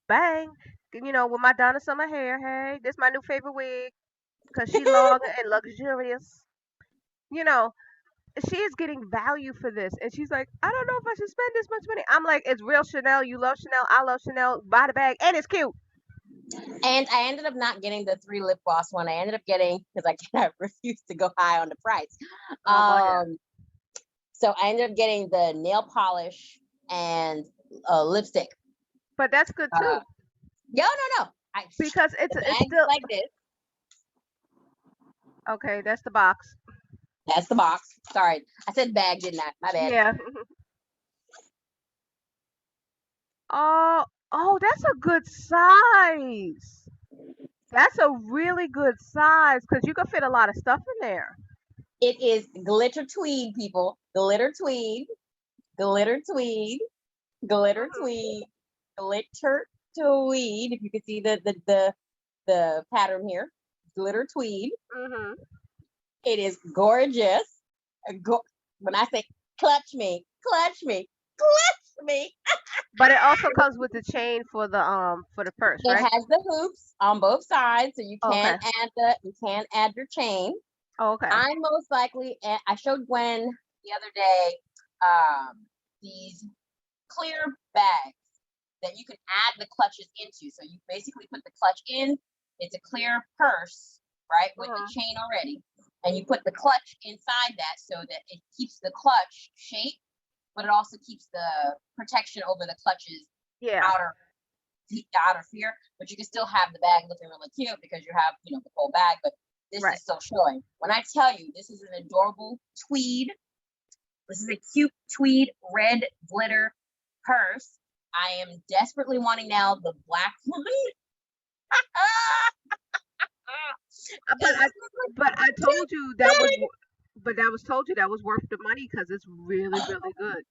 bang. You know, with my Donna Summer hair, hey, this my new favorite wig because she long and luxurious. You know, she is getting value for this. And she's like, I don't know if I should spend this much money. I'm like, it's real Chanel. You love Chanel. I love Chanel. Buy the bag. And it's cute. And I ended up not getting the 3 lip gloss one. I ended up getting because I cannot refuse to go high on the price. Oh, go ahead. So I ended up getting the nail polish and lipstick. But that's good Uh, too. no. Because The it's bag is still like this. okay. That's the box. That's the box. Sorry, I said bag, didn't I? My bad. Yeah. Oh, oh, that's a good size. That's a really good size because you can fit a lot of stuff in there. It is glitter tweed, people. Glitter tweed. Glitter tweed. Glitter tweed. Glitter tweed. If you can see the pattern here, glitter tweed. Hmm. It is gorgeous. When I say clutch me, clutch me, clutch me. But it also comes with the chain for the purse, It right? has the hoops on both sides, so you Okay. can add your chain. Okay. I most likely, I showed Gwen the other day, these clear bags that you can add the clutches into. So you basically put the clutch in. It's a clear purse, right, with the Uh-huh. chain already, and you put the clutch inside that so that it keeps the clutch shape, but it also keeps the protection over the clutch's Yeah. outer out of fear, but you can still have the bag looking really cute because you have, the whole bag, but this Right. is still showing. When I tell you this is an adorable tweed, this is a cute tweed red glitter purse. I am desperately wanting now the black one. But I told you that was, but that was told you that was worth the money because it's really, really good.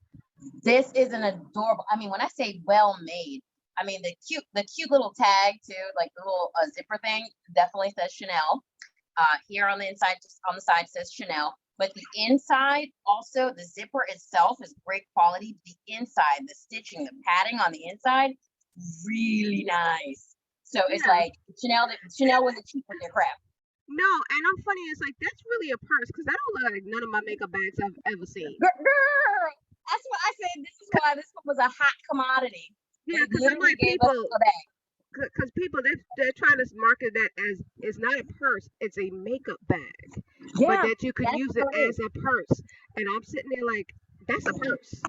This is an adorable. I mean, when I say well made, I mean the cute little tag too, like the little zipper thing, definitely says Chanel. Here on the inside, just on the side says Chanel, but the inside also, the zipper itself is great quality. The inside, the stitching, the padding on the inside, really nice. So it's Yeah. like Chanel wasn't cheap with their crap. No, and I'm funny. It's like that's really a purse because that don't look like none of my makeup bags I've ever seen. Girl, that's what I said. This is why this one was a hot commodity. Yeah, They because I'm literally like gave us people, a bag. because people they're trying to market that as it's not a purse, it's a makeup bag, but Yeah, that you can that's use it what it as is. a purse. And I'm sitting there like, that's a purse.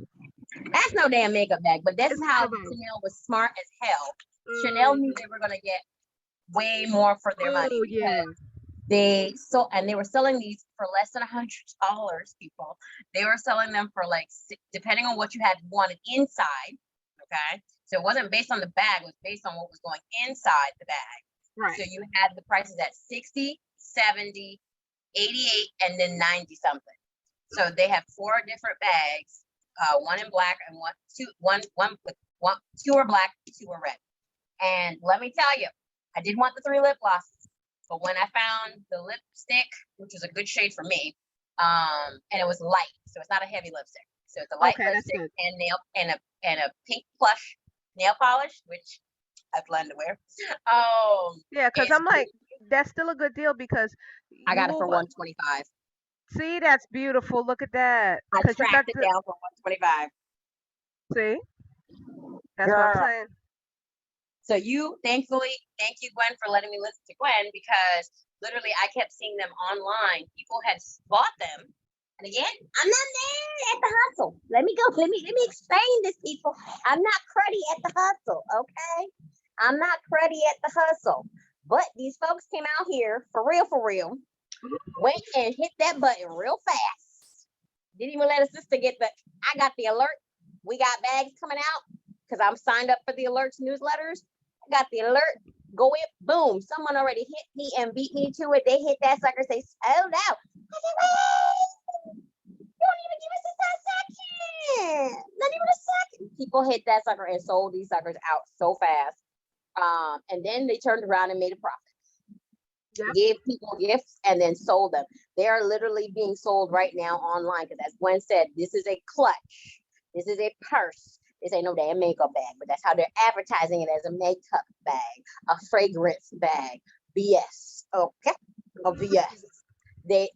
That's no damn makeup bag, but this It's is not how a bag. Chanel was smart as hell. Chanel knew they were gonna get way more for their money Oh yeah, because they were selling these for less than $100. People, they were selling them for like depending on what you had wanted inside. Okay, so it wasn't based on the bag; it was based on what was going inside the bag. right. So you had the prices at 60, 70, 88, and then 90 something. So they have 4 different bags, one in black and two are black, 2 are red. And let me tell you, I did want the 3 lip glosses, but when I found the lipstick, which was a good shade for me, and it was light, so it's not a heavy lipstick. So it's a light Okay, that's lipstick good. and a pink plush nail polish, which I plan to wear. Oh, Yeah, because it's I'm like, that's still a good deal because I you got it for move. 125. See, that's beautiful. Look at that. I Because you got tracked it the down for 125. see. That's what I'm Girl. saying. So thank you, Gwen, for letting me listen to Gwen because literally I kept seeing them online. People had bought them. And again, I'm not there at the hustle. Let me explain this, people. I'm not cruddy at the hustle, okay? I'm not cruddy at the hustle. But these folks came out here for real, went and hit that button real fast. Didn't even let a sister I got the alert. We got bags coming out because I'm signed up for the alerts newsletters. I got the alert. Go in, boom. Someone already hit me and beat me to it. They hit that sucker, say, sold out. I said, wait, you don't even give us a second. Not even a second. People hit that sucker and sold these suckers out so fast. And then they turned around and made a profit. Yep. Gave people gifts and then sold them. They are literally being sold right now online because, as Gwen said, this is a clutch. This is a purse. This ain't no damn makeup bag, but that's how they're advertising it as a makeup bag, a fragrance bag. BS. Okay, a BS.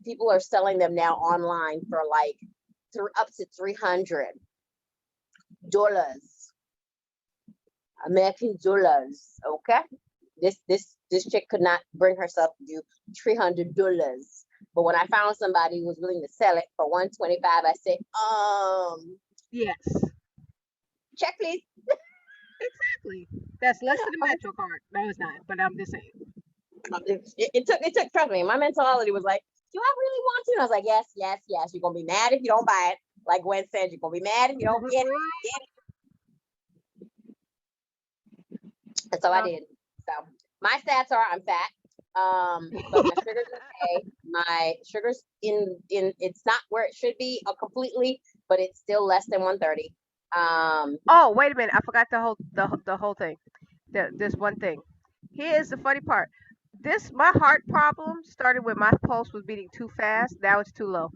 People are selling them now online for like up to $300. American dollars. Okay. This chick could not bring herself to do $300. But when I found somebody who was willing to sell it for 125, I said, Yes. check please. Exactly. That's less than a Metro card. No, it's not. But I'm just saying. It took trust me. My mentality was like, do I really want to? And I was like, yes. You're gonna be mad if you don't buy it. Like Gwen said, you're gonna be mad if you don't get it. And so I did. So my stats are I'm fat. But my sugar's okay. My sugar's in it's not where it should be completely, but it's still less than 130. Oh, wait a minute. I forgot the whole thing. This one thing. Here's the funny part. My heart problem started when my pulse was beating too fast. Now it's too low.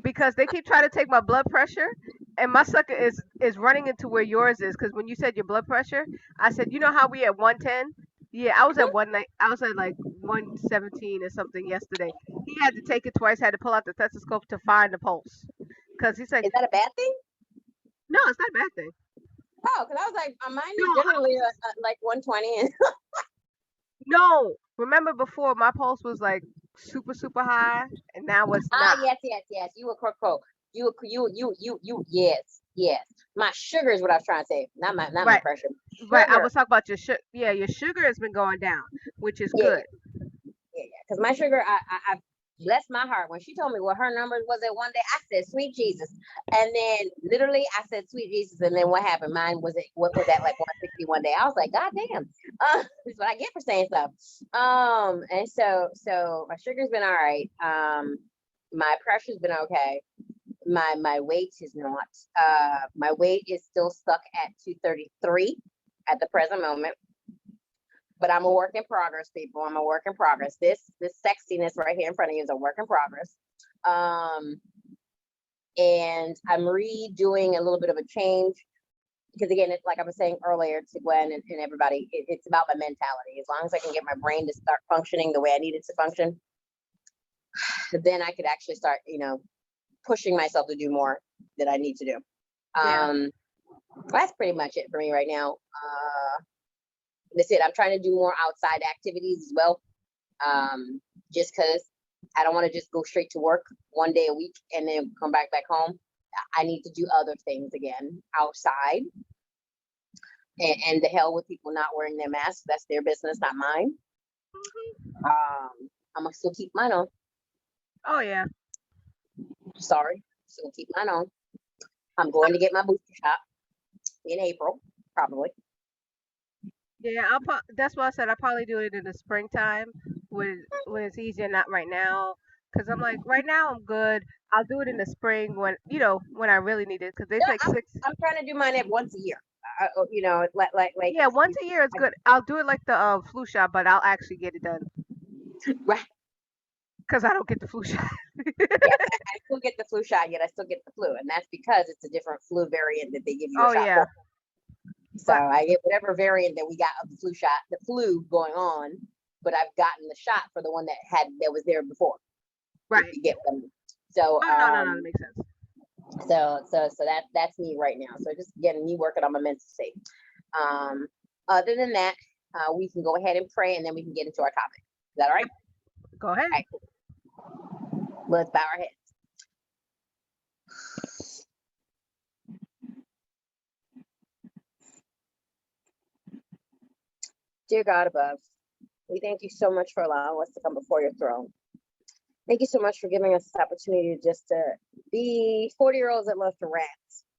Because they keep trying to take my blood pressure, and my sucker is running into where yours is. Because when you said your blood pressure, I said, you know how we at 110? Yeah, I was at I was at like 117 or something yesterday. He had to take it twice. Had to pull out the stethoscope to find the pulse. Because he said, Is that a bad thing? no, it's not a bad thing. Oh, because I was like, mine is No, generally like 120. no. Remember before my pulse was like super high, and now it's not. Yes. You were crook. You, yes. My sugar is what I was trying to say, not my Right, pressure. right. I Sugar. was talking about your sugar. Yeah, your sugar has been going down, which is Yeah, good. yeah. Because my sugar, I bless my heart. When she told me what her numbers was at one day, I said, "Sweet Jesus," and then literally I said, "Sweet Jesus," and then what happened? Mine was at what was that like 160 one day? I was like, "God damn!" That's what I get for saying stuff. And so my sugar's been all right. My pressure's been okay. My weight is not. My weight is still stuck at 233 at the present moment. But I'm a work in progress, people. I'm a work in progress. This sexiness right here in front of you is a work in progress. And I'm redoing a little bit of a change because again, it's like I was saying earlier to Gwen and everybody, it's about my mentality. As long as I can get my brain to start functioning the way I need it to function, then I could actually start, pushing myself to do more that I need to do. Yeah. That's pretty much it for me right now. That's it. I'm trying to do more outside activities as well. Just because I don't want to just go straight to work one day a week and then come back home. I need to do other things again outside. And the hell with people not wearing their masks. That's their business, not mine. I'm gonna still keep mine on. Oh yeah. Sorry, still keep mine on. I'm going to get my booster shot in April, probably. Yeah, that's why I said I'll probably do it in the springtime when it's easier, not right now. Cause I'm like, right now I'm good. I'll do it in the spring when I really need it. Cause there's Yeah, like six. I'm trying to do mine at once a year. Like Yeah, once a year is good. I'll do it like the flu shot, but I'll actually get it done. right. Cause I don't get the flu shot. Yes, I still get the flu shot, yet I still get the flu, and that's because it's a different flu variant that they give you a Oh shot yeah, for. So but I get whatever variant that we got of the flu shot, the flu going on, but I've gotten the shot for the one that was there before. If right. you get them. So Oh no, no, no, that makes sense. that's me right now. So just getting me working on my mental state. Other than that, we can go ahead and pray, and then we can get into our topic. Is that all right? Yep. Go ahead. All right, cool. Let's bow our heads. Dear God above, we thank you so much for allowing us to come before your throne. Thank you so much for giving us this opportunity just to be 40-year-olds that love to rant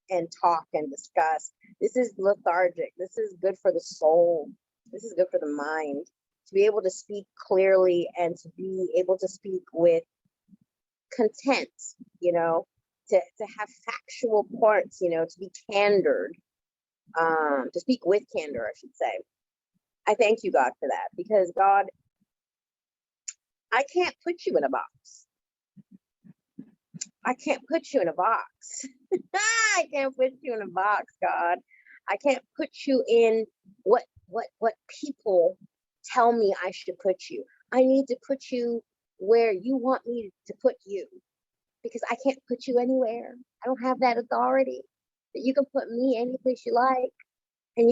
and talk and discuss. This is lethargic. This is good for the soul. This is good for the mind. To be able to speak clearly and to be able to speak with content, to have factual points, to be candored, to speak with candor, I should say. I thank you, God, for that, because God, I can't put you in a box. I can't put you in a box. I can't put you in a box, God. I can't put you in what people tell me I should put you. I need to put you where you want me to put you, because I can't put you anywhere. I don't have that authority that you can put me any place you like. And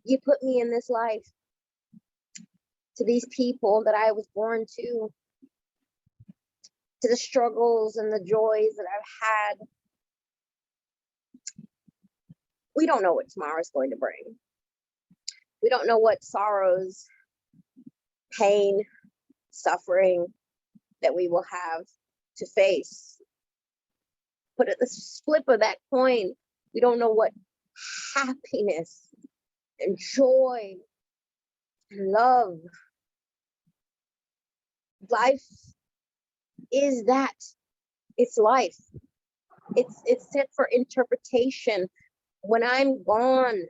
you put me in this life to these people that I was born to the struggles and the joys that I've had. We don't know what tomorrow is going to bring. We don't know what sorrows, pain, suffering that we will have to face. But at the flip of that coin, we don't know what happiness and joy and love, life is. That it's life. It's set for interpretation. When I'm gone,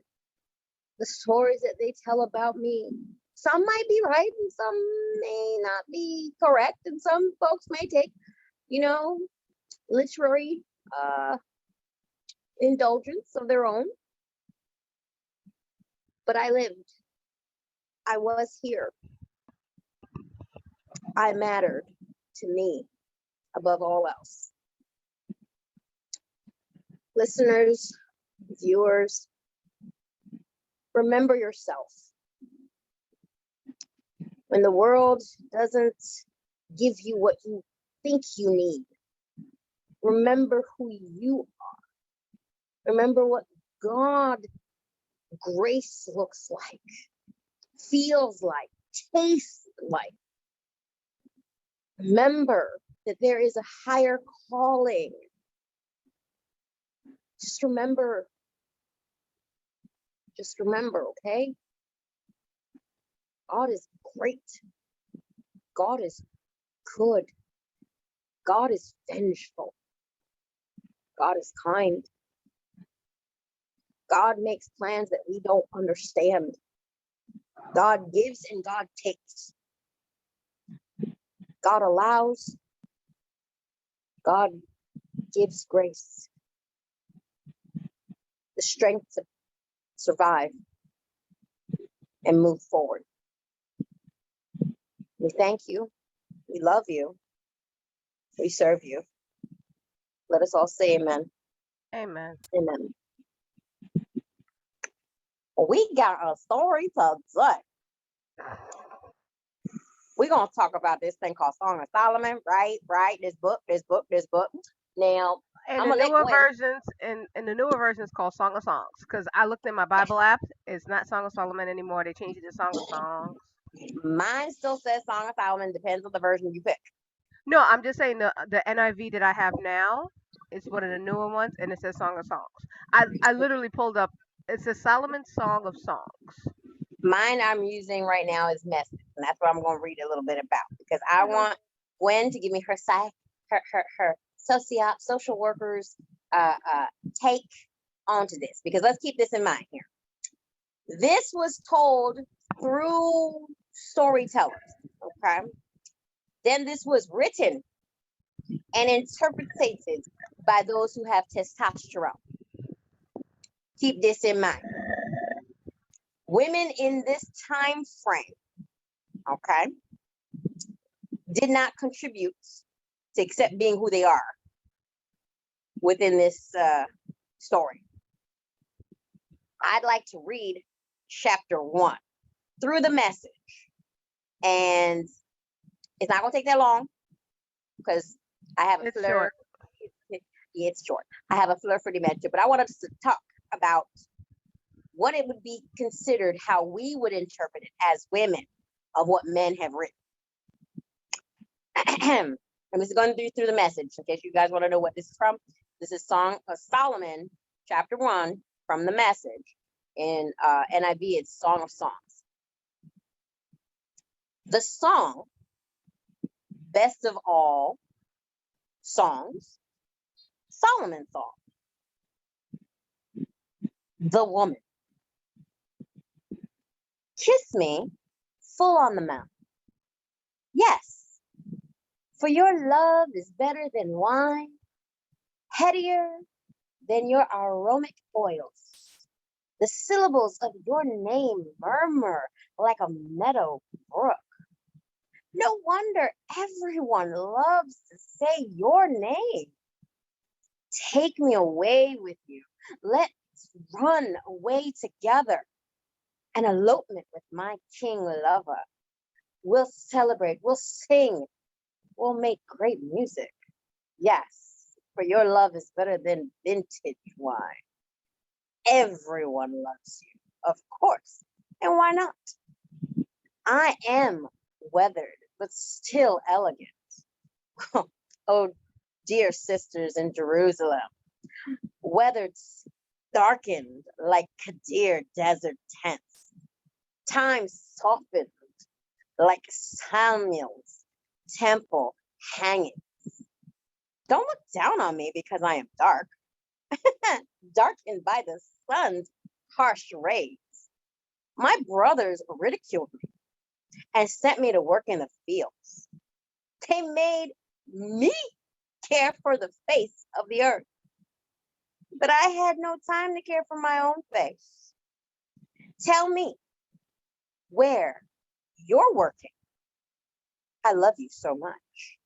the stories that they tell about me, some might be right and some may not be correct, and some folks may take, literary indulgence of their own. But I lived. I was here. I mattered to me above all else. Listeners, viewers, remember yourself. When the world doesn't give you what you think you need, remember who you are. Remember what God grace looks like, feels like, tastes like. Remember that there is a higher calling. Just remember, okay? God is great. God is good. God is vengeful. God is kind. God makes plans that we don't understand. God gives and God takes. God allows. God gives grace, the strength to survive and move forward. We thank you. We love you. We serve you. Let us all say amen. Amen. Amen. We got a story today. We're going to talk about this thing called Song of Solomon, right? This book. Now, And I'm the going to let newer Gwen. versions, and the newer version is called Song of Songs, because I looked in my Bible app. It's not Song of Solomon anymore. They changed it to Song of Songs. Mine still says Song of Solomon. Depends on the version you pick. No, I'm just saying the NIV that I have now is one of the newer ones, and it says Song of Songs. I literally pulled up. It says Solomon's Song of Songs. Mine I'm using right now is Message, and that's what I'm going to read a little bit about, because I want Gwen to give me her social workers take onto this, because let's keep this in mind here. This was told through storytellers, okay? Then this was written and interpreted by those who have testosterone. Keep this in mind. Women in this time frame, okay, did not contribute to accept being who they are within this story. I'd like to read chapter 1 through the Message, and it's not going to take that long because I have a fleur. It's short. I have a fleur for dementia, but I want us to talk about what it would be considered, how we would interpret it as women of what men have written. I'm just going through the Message in case you guys want to know what this is from. This is Song of Solomon, chapter 1 from the Message. In NIV, it's Song of Songs. The song, best of all songs, Solomon's song. The woman. Kiss me full on the mouth. Yes, for your love is better than wine, headier than your aromatic oils. The syllables of your name murmur like a meadow brook. No wonder everyone loves to say your name. Take me away with you. Let's run away together. An elopement with my king lover. We'll celebrate, we'll sing, we'll make great music. Yes, for your love is better than vintage wine. Everyone loves you, of course. And why not? I am weathered, but still elegant. Oh, dear sisters in Jerusalem, weathered, darkened like Kadir desert tents. Time softened like Samuel's temple hanging. Don't look down on me because I am dark, darkened by the sun's harsh rays. My brothers ridiculed me and sent me to work in the fields. They made me care for the face of the earth, but I had no time to care for my own face. Tell me where you're working. I love you so much.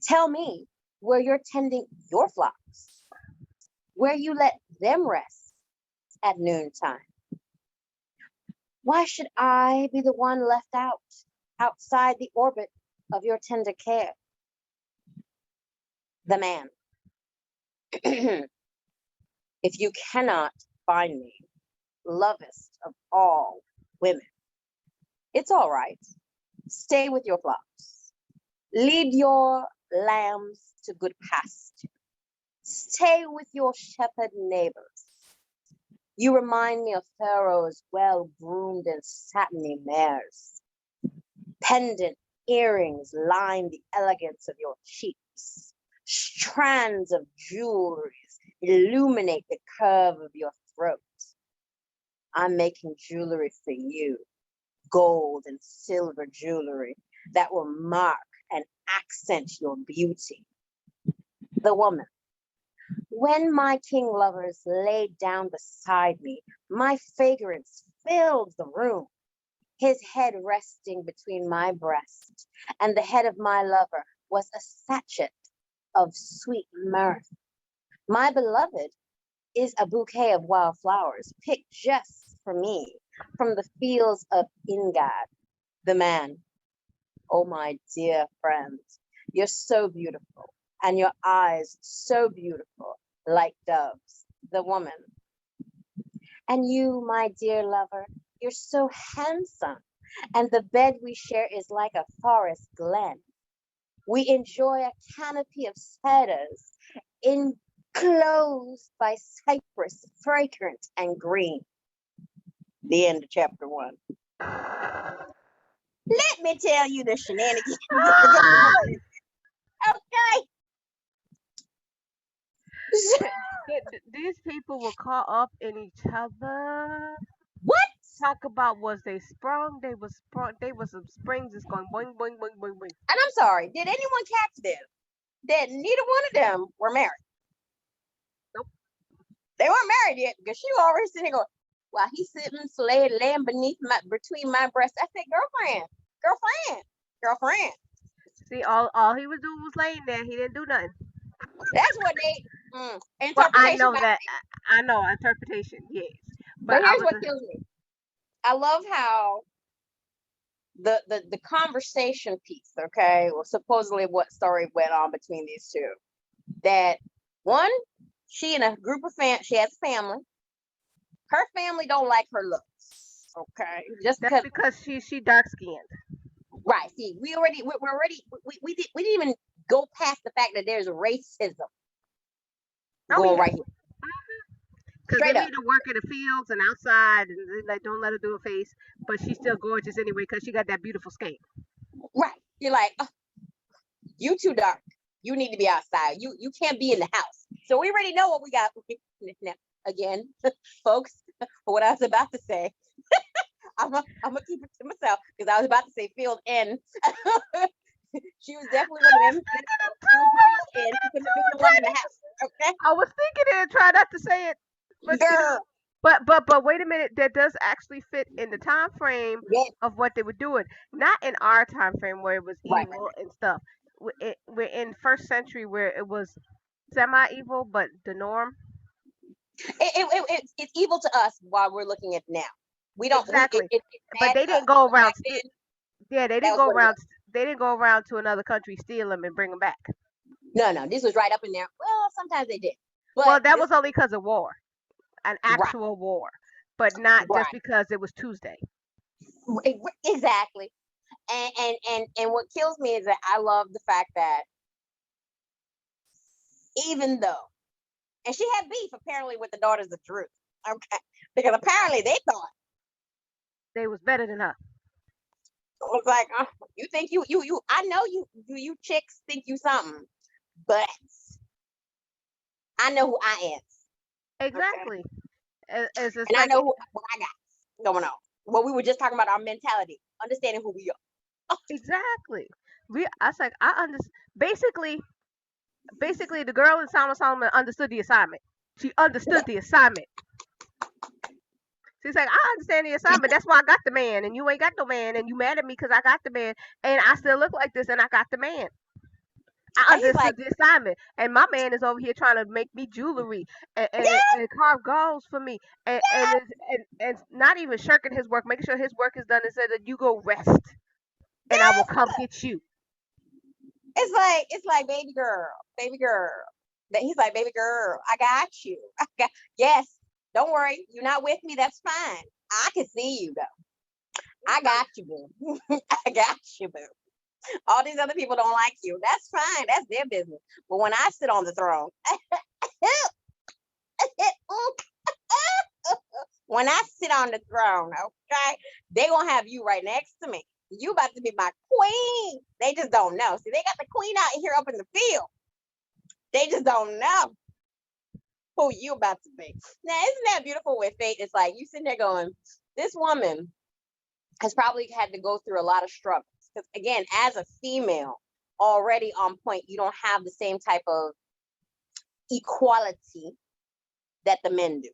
Tell me where you're tending your flocks, where you let them rest at noontime. Why should I be the one left out, outside the orbit of your tender care? The man. If If you cannot find me, lovest of all women, it's all right. Stay with your flocks. Lead your lambs to good pasture. Stay with your shepherd neighbors. You remind me of Pharaoh's well-groomed and satiny mares. Pendant earrings line the elegance of your cheeks. Strands of jewelries illuminate the curve of your throat. I'm making jewelry for you, gold and silver jewelry that will mark and accent your beauty. The woman. When my king lovers laid down beside me, my fragrance filled the room, his head resting between my breast, and the head of my lover was a sachet of sweet mirth. My beloved is a bouquet of wildflowers picked just for me from the fields of Ingad, the man. Oh, my dear friend, you're so beautiful, and your eyes so beautiful, like doves, the woman. And you, my dear lover, you're so handsome, and the bed we share is like a forest glen. We enjoy a canopy of cedars enclosed by cypress, fragrant and green. The end of chapter 1. Let me tell you the shenanigans. Okay. These people were caught up in each other. What? Talk about was they sprung? They was sprung. They was some springs just going boing boing boing boing boing. And I'm sorry, did anyone catch them? That neither one of them were married. Nope. They weren't married yet because she already sitting there going, while he's sitting laying beneath between my breasts. I said, girlfriend. See, all he was doing was laying there. He didn't do nothing. That's what they Well, I interpretation. know that. I know interpretation. Yes, But but I here's was. what kills me. I love how the conversation piece, okay, well, supposedly what story went on between these two. That one, she in a group of she has a family. Her family don't like her looks, okay, just That's because. because she dark skinned. Right. See, we didn't even go past the fact that there's racism Oh going yeah, right here, because they straight up. made her work in the fields and outside, and they like don't let her do a face, but she's still gorgeous anyway because she got that beautiful skin. Right. You're like, oh, you too dark. You need to be outside. You can't be in the house. So we already know what we got. Now, again, folks, what I was about to say, I'm gonna keep it to myself because I was about to say field N. She was definitely one of them. She couldn't have been the one in the house. Okay, I was thinking it, try not to say it, but you know. girl. But wait a minute, that does actually fit in the time frame Yeah. of what they were doing. Not in our time frame where it was Right. evil and stuff. We're in first century where it was semi evil, but the norm. It's evil to us while we're looking at it now. We don't. Exactly. It's But bad they to us. didn't go But back around. then, Yeah, they that didn't was go what it was. around. They didn't go around to another country, steal them, and bring them back. No, this was right up in there. Well, sometimes they did, Well, but that this was only because of war, an right, actual war, but not just right, because it was Tuesday. exactly. And what kills me is that I love the fact that even though, and she had beef apparently with the Daughters of Truth, okay, because apparently they thought They was better than her. it was like, you think you. I know you chicks think you something, but I know who I am, okay, Exactly. It's just and I like know what I got going on. Well, we were just talking about our mentality, understanding who we are. exactly. I was like, I understand. Basically, the girl in Solomon Solomon understood the assignment. She understood the assignment. She's like, I understand the assignment. That's why I got the man, and you ain't got no man, and you mad at me because I got the man, and I still look like this, and I got the man. I And he's like, understood the assignment, and my man is over here trying to make me jewelry and carve goals for me, and not even shirking his work, making sure his work is done, and said that you go rest, and I will come get you. it's like, baby girl, That he's like, baby girl, I got you. Yes, don't worry, you're not with me. That's fine. I can see you though. I got you, boo. I got you, boo. All these other people don't like you. That's fine. That's their business. But when I sit on the throne, when I sit on the throne, okay, they gonna have you right next to me. You about to be my queen. They just don't know. See, they got the queen out here up in the field. They just don't know who you about to be. Now, isn't that beautiful with fate? It's like you sitting there going, this woman has probably had to go through a lot of struggles. Because again, as a female, already on point, you don't have the same type of equality that the men do.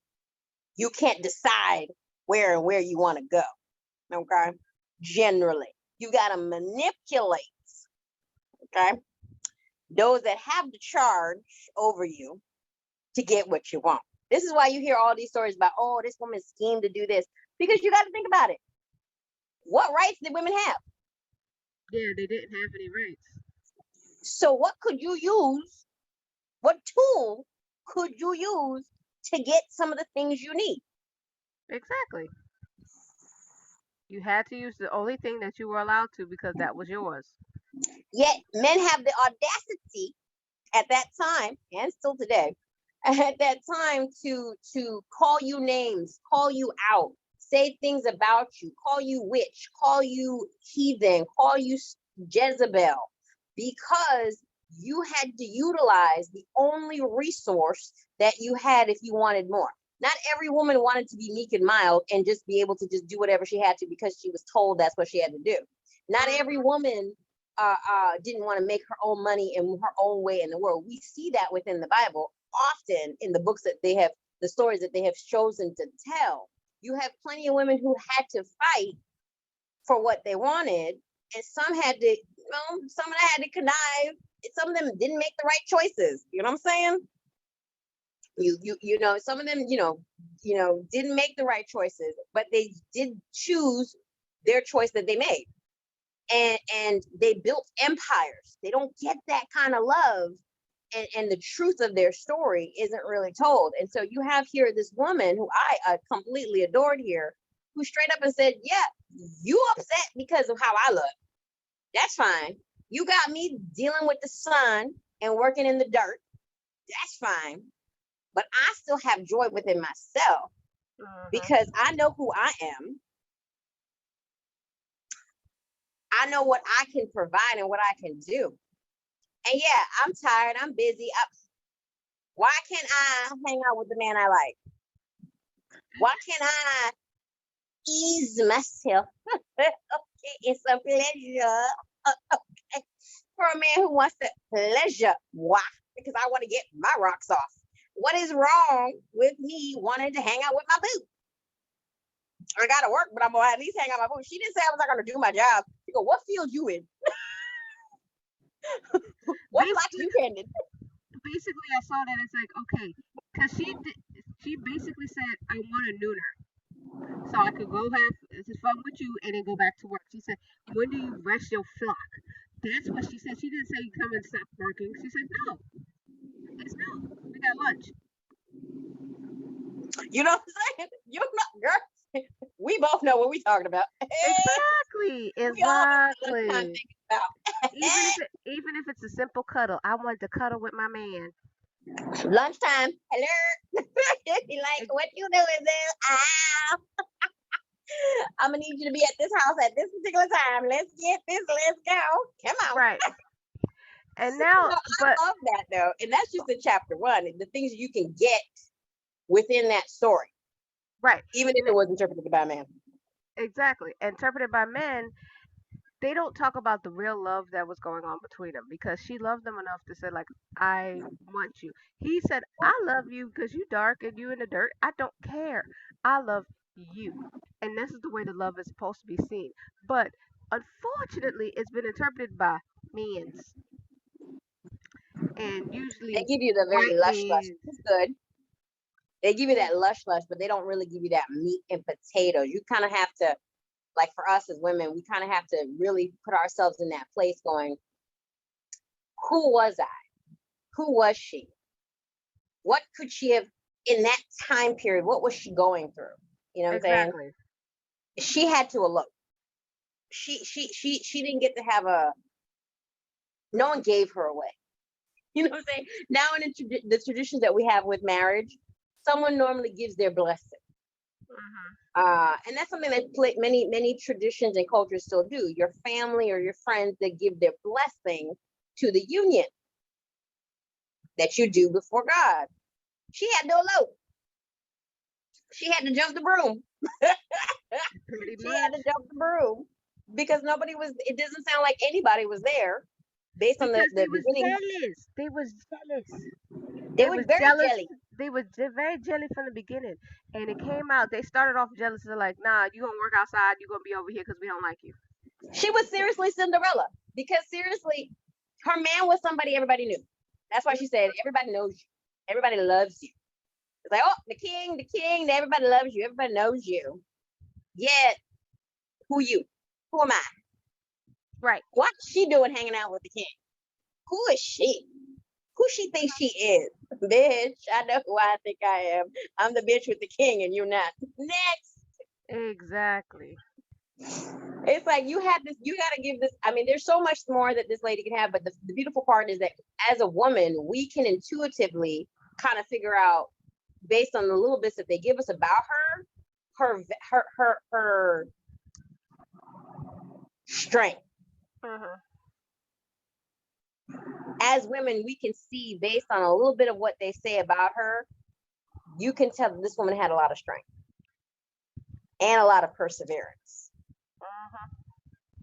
You can't decide where and where you want to go. Okay. Generally, you got to manipulate. Okay. Those that have the charge over you to get what you want. This is why you hear all these stories about, oh, this woman schemed to do this. Because you got to think about it. What rights did women have? Yeah, they didn't have any rights. So what could you use? What tool could you use to get some of the things you need? Exactly. You had to use the only thing that you were allowed to because that was yours. Yet men have the audacity at that time and still today, at that time to call you names, call you out, say things about you, call you witch, call you heathen, call you Jezebel, because you had to utilize the only resource that you had if you wanted more. Not every woman wanted to be meek and mild and just be able to just do whatever she had to because she was told that's what she had to do. Not every woman didn't want to make her own money in her own way in the world. We see that within the Bible often in the books that they have, the stories that they have chosen to tell. You have plenty of women who had to fight for what they wanted, and some had to, some of them had to connive. Some of them didn't make the right choices. You know what I'm saying? You know, some of them, didn't make the right choices, but they did choose their choice that they made. And they built empires. They don't get that kind of love, and the truth of their story isn't really told. And so you have here this woman who I completely adored here, who straight up and said, yeah, you upset because of how I look. That's fine. You got me dealing with the sun and working in the dirt. That's fine. But I still have joy within myself because I know who I am. I know what I can provide and what I can do. And yeah, I'm tired. I'm busy. Why can't I hang out with the man I like? Why can't I ease myself? Okay, it's a pleasure. Okay. For a man who wants to pleasure. Why? Because I want to get my rocks off. What is wrong with me wanting to hang out with my boo? I gotta work, but I'm gonna at least hang out with my boo. She didn't say I was not gonna do my job. She go, what field you in? What block you tending? Basically, I saw that it's like, okay, because she basically said, I want a nooner. So I could go have this fun with you and then go back to work. She said, when do you rest your flock? That's what she said. She didn't say come and stop working. She said, no, it's no. We got lunch. You know what I'm saying? You know, girl, we both know what we're talking about. Exactly. We all know what I'm Exactly. thinking about. Even if it's a simple cuddle, I wanted to cuddle with my man. Lunchtime. Hello. You like, what you doing there? I'm gonna need you to be at this house at this particular time. Let's get this. Let's go. Come on. Right. And now, I but love that though, and that's just in chapter one. The things you can get within that story, right. even if it was interpreted by a man. Exactly. Interpreted by men, they don't talk about the real love that was going on between them because she loved them enough to say like, I want you. He said, I love you because you dark and you in the dirt. I don't care. I love you. And this is the way the love is supposed to be seen. But unfortunately, it's been interpreted by men's and They usually give you the very white lush, men. It's good. They give you that lush, but they don't really give you that meat and potatoes. You kind of have to, like for us as women, we kind of have to really put ourselves in that place going, who was I? Who was she? What could she have in that time period? What was she going through? You know what I'm saying? Exactly. She had to elope. She didn't get to have a. No one gave her away. You know what I'm saying? Now in the traditions that we have with marriage, someone normally gives their blessing. And that's something that many traditions and cultures still do. Your family or your friends that give their blessing to the union that you do before God. She had to elope. She had to jump the broom. Pretty She had much. to jump the broom because nobody was. It doesn't sound like anybody was there, based on Because the beginning. they was jealous. They They were was very jealous. jelly. They was very jelly from the beginning, and it came out. They started off jealous. They're like, "Nah, you gonna work outside. You gonna be over here because we don't like you." She was seriously Cinderella because seriously, her man was somebody everybody knew. That's why she said everybody knows you, everybody loves you. It's like, oh, the king, everybody loves you, everybody knows you. Yet, who you? Who am I? Right. What's she doing hanging out with the king? Who is she? Who she thinks she is? Bitch, I know who I think I am. I'm the bitch with the king and you're not. Next. Exactly. It's like you have this, you got to give this. I mean, there's so much more that this lady can have, but the beautiful part is that as a woman, we can intuitively kind of figure out based on the little bits that they give us about her strength. Mhm. As women, we can see based on a little bit of what they say about her, you can tell that this woman had a lot of strength and a lot of perseverance.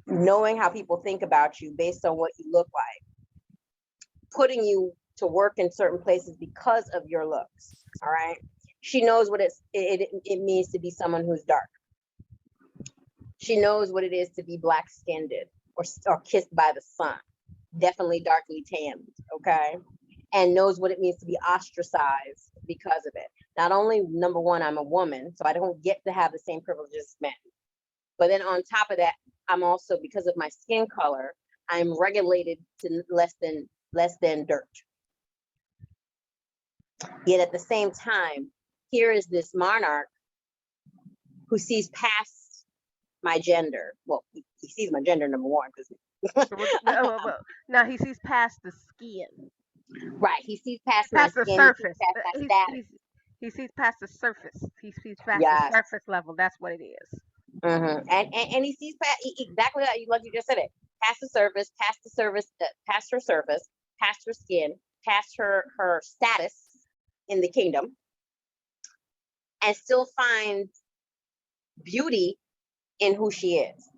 Knowing how people think about you based on what you look like, putting you to work in certain places because of your looks. All right. She knows what it means to be someone who's dark. She knows what it is to be black skinned or kissed by the sun, definitely darkly tanned. Okay. And knows what it means to be ostracized because of it. Not only, number one, I'm a woman, so I don't get to have the same privileges as men. But then on top of that, I'm also, because of my skin color, I'm regulated to less than dirt. Yet at the same time, here is this monarch who sees past my gender. Well, he sees my gender, number one, because Now he sees past the skin, right, he sees past my past the skin, he sees surface. past my status. He sees past the surface. He sees past the Yes. surface level. That's what it is. And he sees past exactly like you just said it, past the surface, past her surface, past her skin, past her status in the kingdom, and still finds beauty in who she is,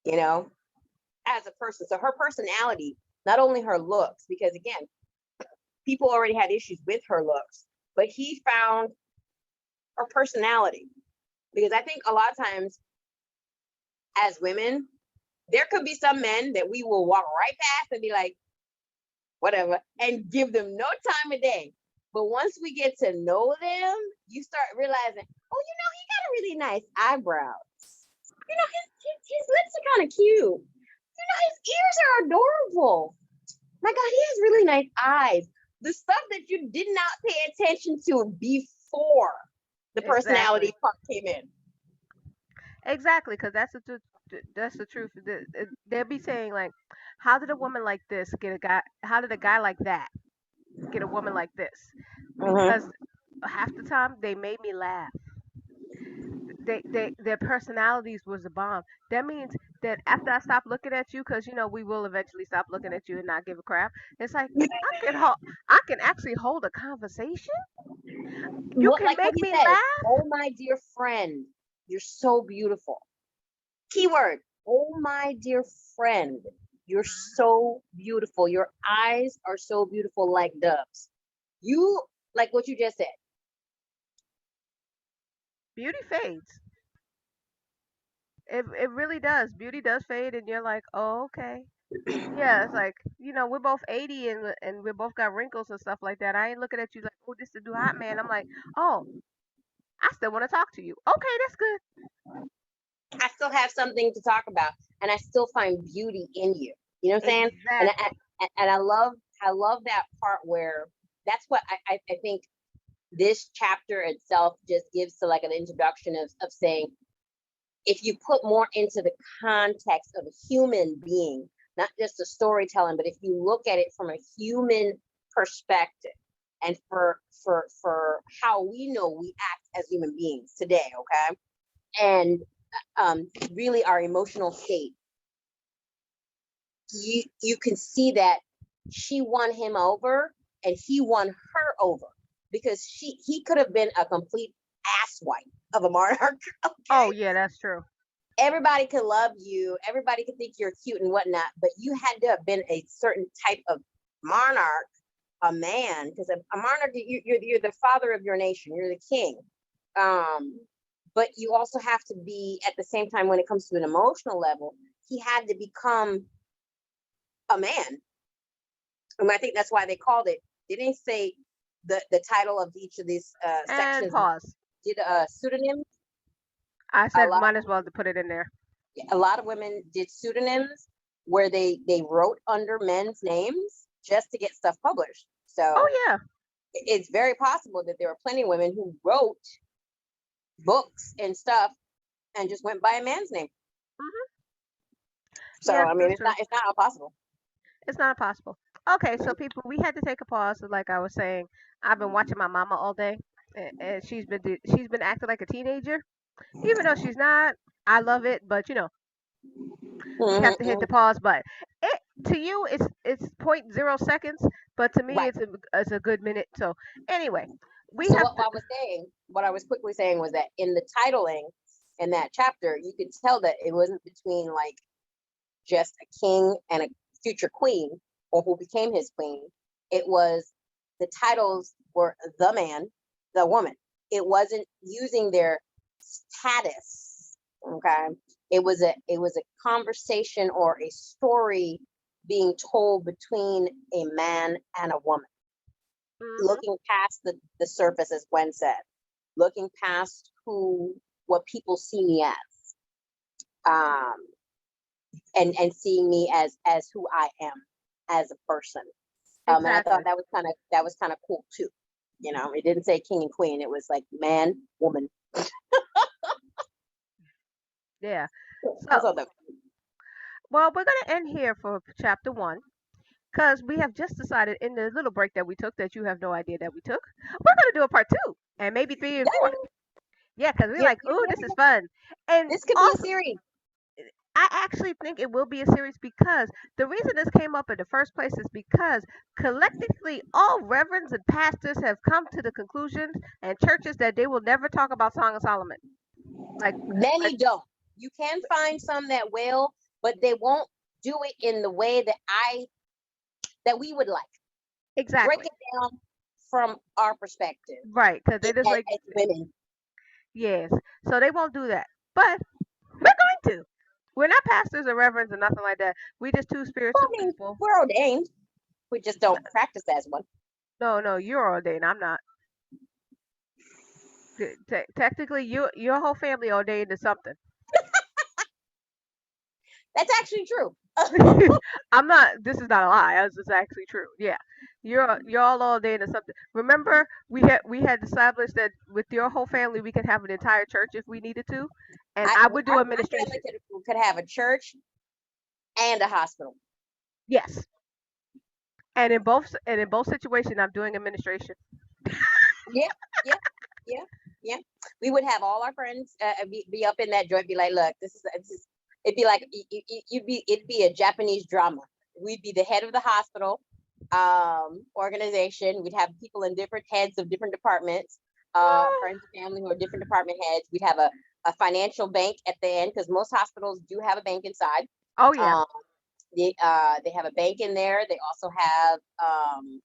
you know, as a person. So her personality, not only her looks, because again, people already had issues with her looks, but he found her personality. Because I think a lot of times as women, there could be some men that we will walk right past and be like, whatever, and give them no time of day. But once we get to know them, you start realizing, oh, he got a really nice eyebrows. His lips are kind of cute. His ears are adorable. My God, he has really nice eyes. The stuff that you did not pay attention to before the personality part came in. Exactly, because that's the truth. They'll be saying like, how did a woman like this get a guy? How did a guy like that get a woman like this? Because Mm-hmm. half the time they made me laugh. Their personalities was a bomb. That means that after I stop looking at you, because we will eventually stop looking at you and not give a crap. It's like I can actually hold a conversation. You What, can like what make he me says, laugh. oh my dear friend, you're so beautiful. Keyword, oh my dear friend, you're so beautiful. Your eyes are so beautiful like doves. You, like what you just said. Beauty fades. It really does. Beauty does fade, and you're like, oh, okay. Yeah, it's like we're both 80 and we both got wrinkles and stuff like that. I ain't looking at you like, oh, this is the new hot man. I'm like, oh, I still want to talk to you. Okay, that's good. I still have something to talk about, and I still find beauty in you. You know what I'm saying? And Exactly. I love that part where that's what I think this chapter itself just gives to like an introduction of saying, if you put more into the context of a human being, not just a storytelling, but if you look at it from a human perspective, and for how we know we act as human beings today, okay, and really our emotional state, you can see that she won him over and he won her over, because he could have been a complete asswipe of a monarch. Oh Okay, yeah, that's true. everybody could love you, everybody could think you're cute and whatnot, but you had to have been a certain type of monarch, a man, because a monarch, you're the father of your nation, you're the king. Um, but you also have to be at the same time, when it comes to an emotional level, he had to become a man. And I think that's why they called it. They didn't say the title of each of these And sections. pause. Did pseudonyms. I A said lot might as well to put it in there. a lot of women did pseudonyms where they wrote under men's names just to get stuff published. Oh So yeah. it's very possible that there were plenty of women who wrote books and stuff and just went by a man's name. Hmm. So Yes, I mean, that's true. it's not impossible. It's not possible. Okay, so people, we had to take a pause. So like I was saying, I've been watching my mama all day, and she's been acting like a teenager, even though she's not. I love it, but we Mhm, have to hit the mhm. pause button. It to you, it's point zero seconds, but to me, Right. it's a good minute. So anyway, we So have to. what I was quickly saying was that in the titling in that chapter, you could tell that it wasn't between like just a king and a future queen, or who became his queen. It was, the titles were the man, the woman. It wasn't using their status. Okay. It was a conversation or a story being told between a man and a woman, Mhm. looking past the surface, as Gwen said, looking past what people see me as, um, and seeing me as who I am as a person. And I thought Exactly. that was kind of cool too. It didn't say king and queen; it was like man, woman. Yeah. I So, thought that. well, we're gonna end here for chapter one. Because we have just decided in the little break that we took, that you have no idea that we took, we're going to do a part two and maybe three and four. Yeah, Yeah, because we're you, like, you ooh, this never is know. fun. And This could be a also, series. I actually think it will be a series, because the reason this came up in the first place is because collectively all reverends and pastors have come to the conclusion, and churches, that they will never talk about Song of Solomon. Like, like Many don't. You can find some that will, but they won't do it in the way that we would like. Break exactly. it down from our perspective Right, because they just like, as women. yes. So they won't do that. But we're going to. We're not pastors or reverends or nothing like that. We just two Well, spiritual I mean, people. we're ordained. We just don't practice as one. No, no, you're ordained. I'm not. Technically, your whole family ordained to something. That's actually true. I'm not. This is not a lie. This is actually true. Yeah, you're all ordained to something. Remember, we had established that with your whole family, we could have an entire church if we needed to, and I would do My family administration. could have a church and a hospital. Yes, and in both situations, I'm doing administration. Yeah, yeah, yeah, yeah. We would have all our friends be up in that joint. Be like, look, this is. It'd be like it'd be a Japanese drama. We'd be the head of the hospital organization. We'd have people in different heads of different departments, friends and family who are different department heads. We'd have a financial bank at the end, because most hospitals do have a bank inside. Oh yeah, Um, they have a bank in there. They also have um,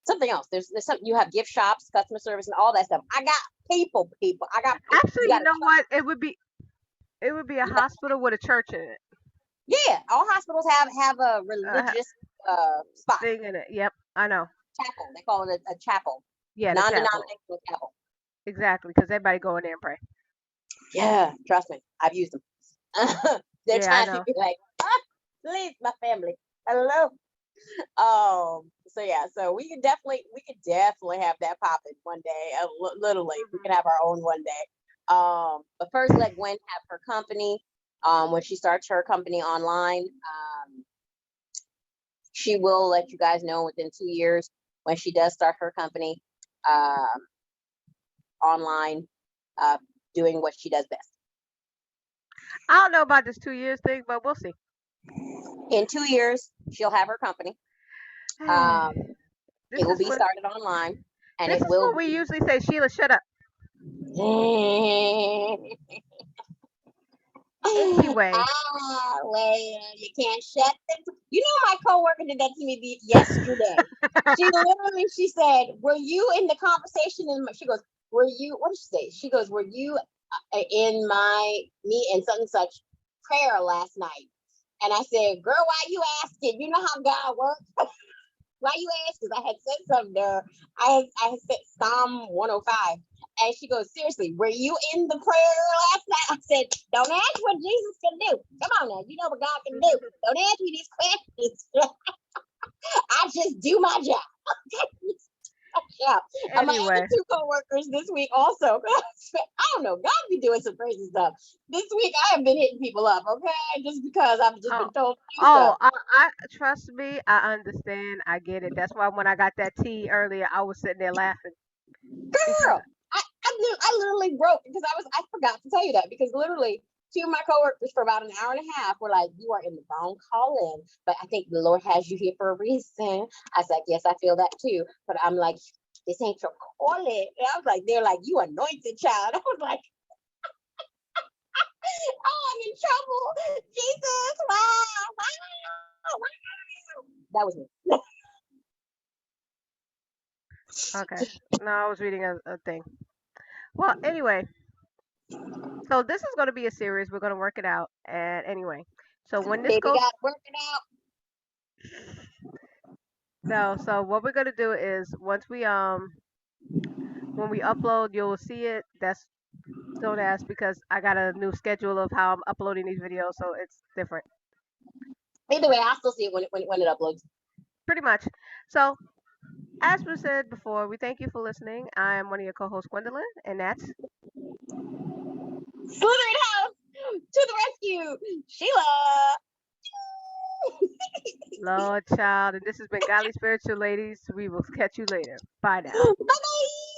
something else. There's something, you have gift shops, customer service, and all that stuff. I got people. I got people. You actually, you got to know what? It would be a yeah, hospital with a church in it. yeah. All hospitals have a Uh, religious spot, thing in it. Yep, I know. chapel. They call it a chapel, Yeah, the chapel. non-denominational chapel. Exactly, because everybody go in there and pray. Yeah, trust me, I've used them. There are Yeah, I times know. people be like, ah, please, my family, hello. So yeah, so we could definitely have that popping one day. Literally, we can have our own one day. But first let Gwen have her company. When she starts her company online, she will let you guys know within 2 years when she does start her company um, online, uh, doing what she does best. I don't know about this 2 years thing, but we'll see. In 2 years, she'll have her company. Um, This it will is be what started online, and this it is will what we be. usually say. Sheila, shut up. Anyway, Well, you can't shut them. You know, my coworker did that to me yesterday. She said, "Were you in the conversation?" And she goes, "Were you?" What did she say? She goes, "Were you in me and such and such prayer last night?" And I said, "Girl, why you asking? You know how God works." Why you ask? Because I had said something to her. I had said Psalm 105. And she goes, seriously, were you in the prayer last night? I said, don't ask what Jesus can do. Come on now, you know what God can do. Don't ask me these questions. I just do my job. Yeah. My other anyway, two coworkers this week also. I don't know. God be doing some crazy stuff. This week I have been hitting people up, okay? Just because I've just oh, been told to do oh, stuff. I trust me. I understand. I get it. That's why when I got that tea earlier, I was sitting there laughing because Girl, I literally broke because I forgot to tell you that because literally two of my coworkers for about an hour and a half were like, "You are in the wrong call in, but I think the Lord has you here for a reason." I was like, "Yes, I feel that too," but I'm like, "This ain't your calling." And I was like, "They're like, you anointed child." I was like, "Oh, I'm in trouble, Jesus!" Wow, wow, wow. That was me. okay. No, I was reading a thing. Well, anyway, so this is going to be a series. We're going to work it out. And anyway, so when this Baby goes, got working out. no, so what we're going to do is once we when we upload, you'll see it. That's don't ask because I got a new schedule of how I'm uploading these videos, so it's different. Either way, I'll still see it when it uploads. Pretty much. So as we said before, we thank you for listening. I am one of your co-hosts, Gwendolyn, and that's Slytherin House to the rescue, Sheila. Lord Child, and this has been Godly Spiritual Ladies. We will catch you later. Bye now. Bye bye.